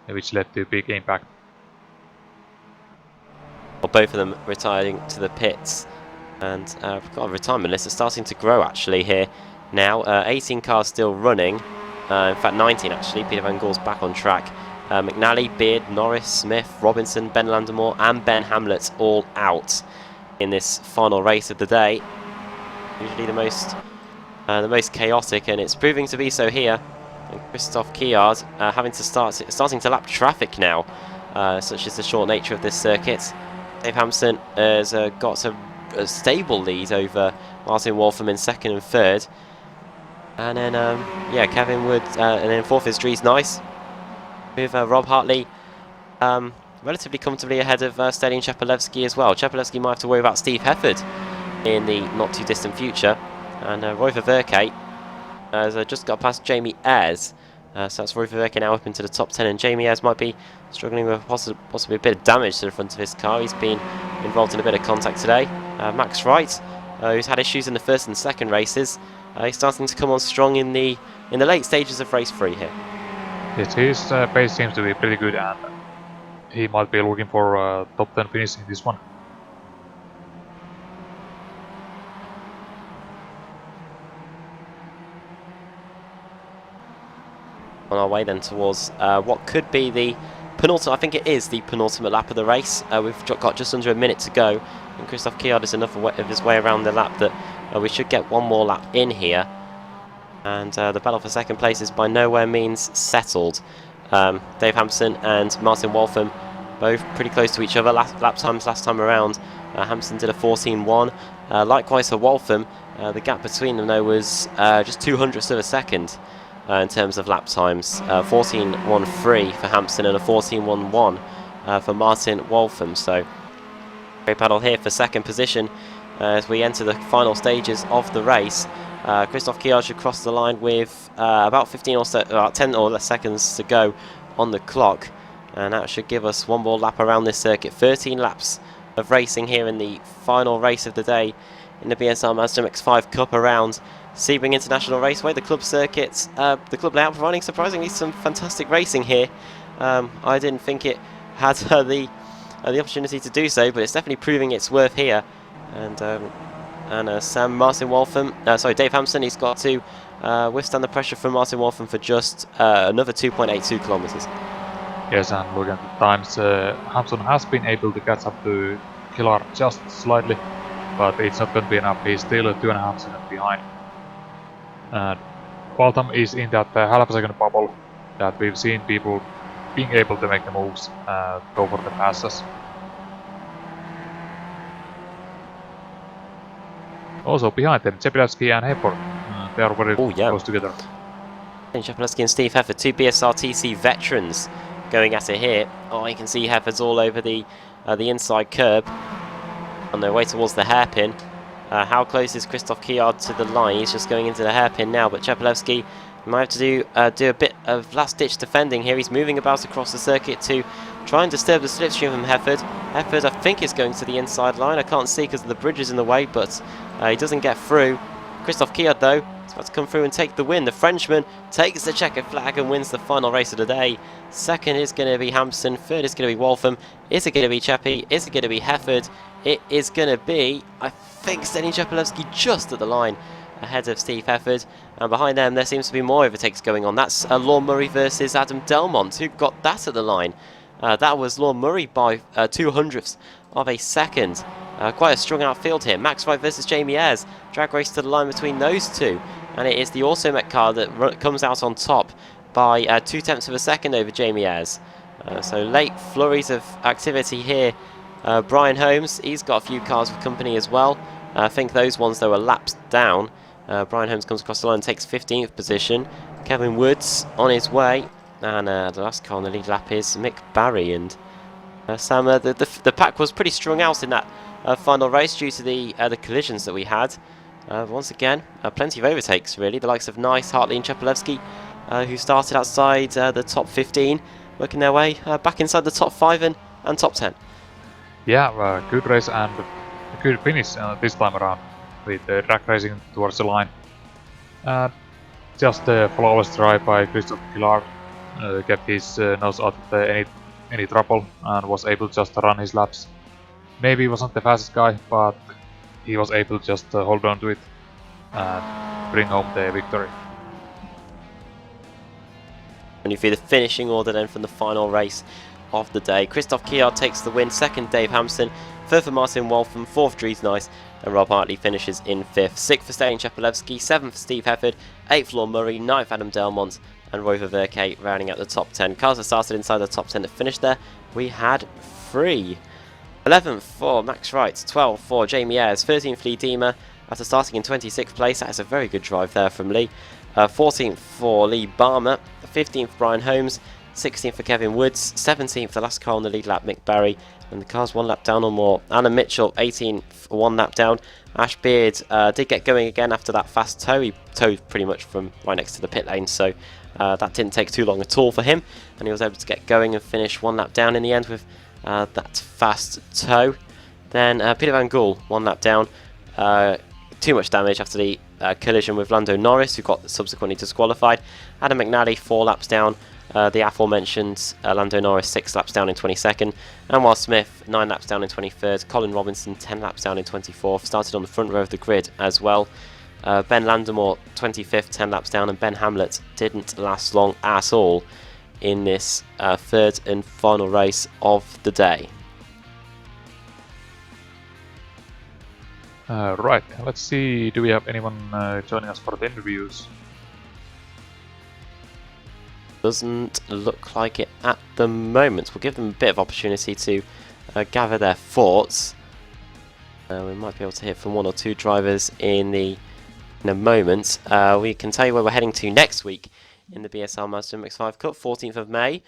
which led to a big impact. Well, both of them retiring to the pits, and we've got a retirement list that's starting to grow actually here now. 18 cars still running, in fact 19 actually. Peter Van Goor's back on track. McNally, Beard, Norris, Smith, Robinson, Ben Landemore and Ben Hamlet all out in this final race of the day. Usually the most chaotic, and it's proving to be so here. And Christoph Kiard starting to lap traffic now, such is the short nature of this circuit. Dave Hampson has got a stable lead over Martin Waltham in second and third. And then, yeah, Kevin Wood, and then fourth is Dries Nice, with Rob Hartley relatively comfortably ahead of Stelian Chepelevsky as well. Chepelevsky might have to worry about Steve Hefford in the not too distant future. And Roy Verkerk has just got past Jamie Ayres. So that's Roy Verkerk now up into the top 10, and Jamie Ayres might be struggling with possibly a bit of damage to the front of his car. He's been involved in a bit of contact today. Max Wright, who's had issues in the first and second races, he's starting to come on strong in the late stages of race 3 here. Yes, his pace seems to be pretty good, and he might be looking for a top 10 finish in this one. On our way then towards what could be the penultimate, I think it is the penultimate lap of the race. We've got just under a minute to go, and Christoph Kiard is enough of his way around the lap that we should get one more lap in here. And the battle for second place is by nowhere means settled. Dave Hampson and Martin Waltham both pretty close to each other. Lap times last time around, Hampson did a 14.1. Likewise for Waltham, the gap between them though was just 200ths of a second in terms of lap times. 14.13 for Hampson and a 14.11 for Martin Waltham. So great battle here for second position as we enter the final stages of the race. Christoph Kiard should cross the line with about 10 or less seconds to go on the clock, and that should give us one more lap around this circuit. 13 laps of racing here in the final race of the day in the BSR MX5 Cup around Sebring International Raceway, the club circuit, the club layout providing surprisingly some fantastic racing here. I didn't think it had the opportunity to do so, but it's definitely proving its worth here. And Martin Waltham, Dave Hampson, he's got to withstand the pressure from Martin Waltham for just another 2.82 kilometers. Yes, and looking at the times, Hampson has been able to catch up to Kilar just slightly, but it's not going to be enough. He's still 2.5 seconds behind. And Waltham is in that half a second bubble that we've seen people being able to make the moves, go for the passes. Also behind them, Chepelevsky and Hefford, they are very close together. And Chepelevsky and Steve Hefford, two BSRTC veterans, going at it here. Oh, you can see Hefford's all over the inside curb on their way towards the hairpin. How close is Christoph Kiard to the line? He's just going into the hairpin now, but Chepelevsky might have to do a bit of last-ditch defending here. He's moving about across the circuit to try and disturb the slipstream from Hefford. Hefford, I think, is going to the inside line. I can't see because the bridge is in the way, but he doesn't get through. Christoph Kiod, though, is about to come through and take the win. The Frenchman takes the checkered flag and wins the final race of the day. Second is going to be Hampson. Third is going to be Waltham. Is it going to be Cheppy? Is it going to be Hefford? It is going to be, I think, Steny Czepelewski just at the line ahead of Steve Hefford. And behind them, there seems to be more overtakes going on. That's Lorne Murray versus Adam Delmont. Who got that at the line? That was Lorne Murray by 200ths of a second. Quite a strong outfield here. Max5 versus Jamie Ayres. Drag race to the line between those two. And it is the Automet car that comes out on top by 0.2 of a second over Jamie Ayres. So late flurries of activity here. Brian Holmes, he's got a few cars with company as well. I think those ones, though, are laps down. Brian Holmes comes across the line and takes 15th position. Kevin Woods on his way. And the last car on the lead lap is Mick Barry. And Sam, the pack was pretty strung out in that final race due to the collisions that we had. Once again, plenty of overtakes, really. The likes of Nice, Hartley and Czepelewski, who started outside the top 15, working their way back inside the top 5 and top 10. Yeah, good race and a good finish this time around with drag racing towards the line. Just a flawless drive by Christophe Gillard. Kept his nose out of any trouble and was able just to run his laps. Maybe he wasn't the fastest guy, but he was able to just hold on to it and bring home the victory. And you see the finishing order then from the final race of the day. Christoph Kiod takes the win, second Dave Hampson, third for Martin Waltham, fourth Dries Nice, and Rob Hartley finishes in fifth. Sixth for Steny Czepelewski, seventh for Steve Hefford, eighth Lorne Murray, ninth Adam Delmont, and Roy Verke rounding out the top 10. Cars that started inside the top 10 that finished there, we had 3. 11th for Max Wright, 12th for Jamie Ayres, 13th Lee Deemer after starting in 26th place. That is a very good drive there from Lee. 14th for Lee Barmer, 15th Brian Holmes, 16th for Kevin Woods, 17th the last car on the lead lap Mick Barry, and the car's 1 lap down or more. Anna Mitchell 18th, 1 lap down. Ash Beard did get going again after that fast tow. He towed pretty much from right next to the pit lane, so that didn't take too long at all for him, and he was able to get going and finish 1 lap down in the end with that fast tow. Then Peter Van Gool 1 lap down. Too much damage after the collision with Lando Norris, who got subsequently disqualified. Adam McNally 4 laps down. The aforementioned Lando Norris 6 laps down in 22nd. Anwar Smith 9 laps down in 23rd. Colin Robinson 10 laps down in 24th. Started on the front row of the grid as well. Ben Landemore 25th, 10 laps down, and Ben Hamlet didn't last long at all in this third and final race of the day. Right, let's see, do we have anyone joining us for the interviews? Doesn't look like it at the moment. We'll give them a bit of opportunity to gather their thoughts. We might be able to hear from 1 or 2 drivers in a moment. We can tell you where we're heading to next week in the BSR MX5 Cup, 14th of May.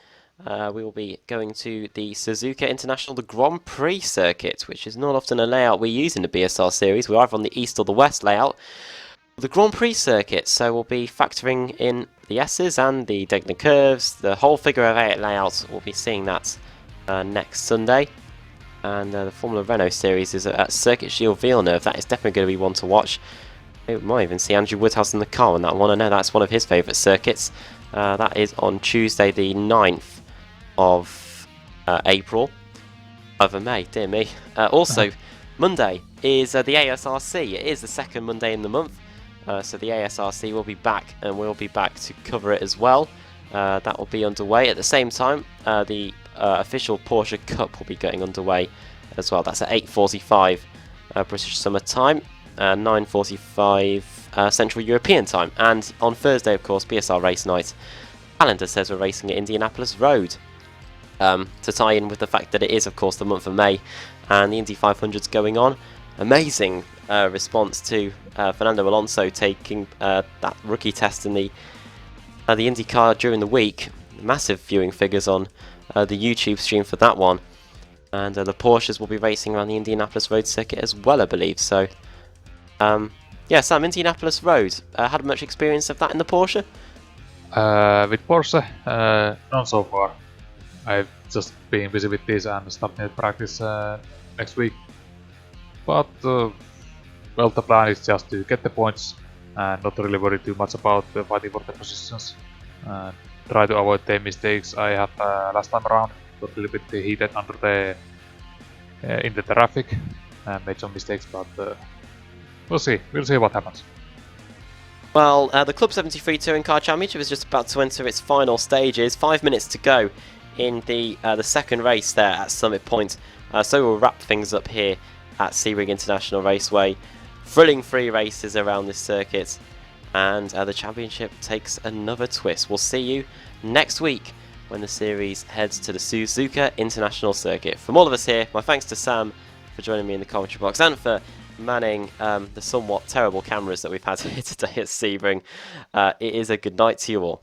We will be going to the Suzuka International, the Grand Prix circuit, which is not often a layout we use in the BSR series. We're either on the east or the west layout. The Grand Prix circuit, so we'll be factoring in the S's and the Degner curves, the whole figure of 8 layout. We'll be seeing that next Sunday. And the Formula Renault series is at Circuit Gilles Villeneuve. That is definitely going to be one to watch. We might even see Andrew Woodhouse in the car on that one. I know that's one of his favourite circuits. That is on Tuesday the 9th of April. Of May, dear me. Also, Monday is the ASRC. It is the second Monday in the month. So the ASRC will be back, and we'll be back to cover it as well. That will be underway. At the same time, the official Porsche Cup will be getting underway as well. That's at 8:45 British Summer Time, 9:45 Central European Time. And on Thursday, of course, BSR Race Night. Calendar says we're racing at Indianapolis Road. To tie in with the fact that it is, of course, the month of May, and the Indy 500's going on. Amazing response to Fernando Alonso taking that rookie test in the IndyCar during the week. Massive viewing figures on the YouTube stream for that one. And the Porsches will be racing around the Indianapolis Road circuit as well, I believe. So, yeah, Sam, Indianapolis Road. Had much experience of that in the Porsche? With Porsche, not so far. I've just been busy with this and starting to practice next week. But well, the plan is just to get the points and not really worry too much about fighting for the positions. And try to avoid the mistakes I had last time around. Got a little bit heated under the in the traffic and made some mistakes, but we'll see. We'll see what happens. Well, the Club 73 Touring Car Championship is just about to enter its final stages. 5 minutes to go in the second race there at Summit Point. So we'll wrap things up here at Sebring International Raceway. Thrilling 3 races around this circuit, and the championship takes another twist. We'll see you next week when the series heads to the Suzuka International Circuit. From all of us here, my thanks to Sam for joining me in the commentary box and for manning the somewhat terrible cameras that we've had here today at Sebring. It is a good night to you all.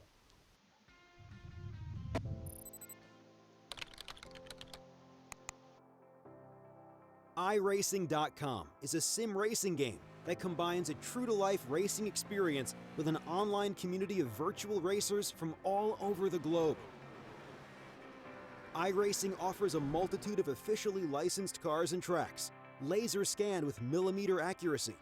iRacing.com is a sim racing game that combines a true-to-life racing experience with an online community of virtual racers from all over the globe. iRacing offers a multitude of officially licensed cars and tracks, laser scanned with millimeter accuracy.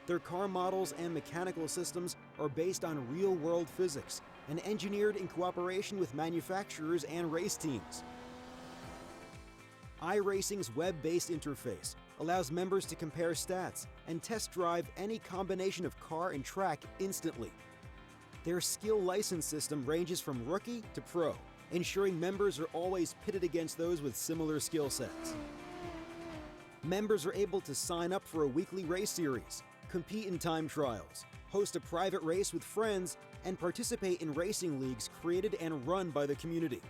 Their car models and mechanical systems are based on real-world physics and engineered in cooperation with manufacturers and race teams. iRacing's web-based interface allows members to compare stats and test drive any combination of car and track instantly. Their skill license system ranges from rookie to pro, ensuring members are always pitted against those with similar skill sets. Members are able to sign up for a weekly race series, compete in time trials, host a private race with friends, and participate in racing leagues created and run by the community.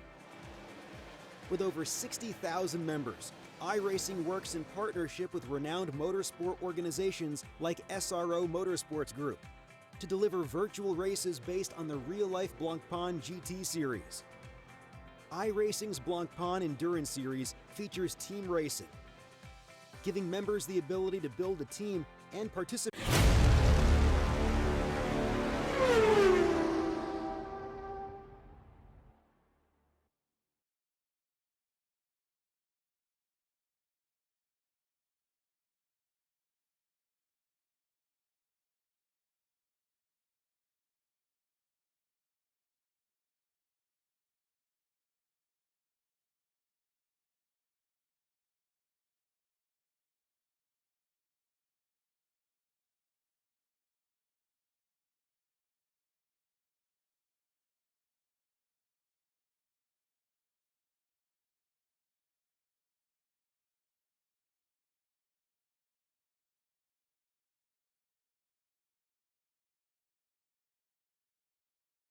With over 60,000 members, iRacing works in partnership with renowned motorsport organizations like SRO Motorsports Group to deliver virtual races based on the real-life Blancpain GT series. iRacing's Blancpain Endurance Series features team racing, giving members the ability to build a team and participate.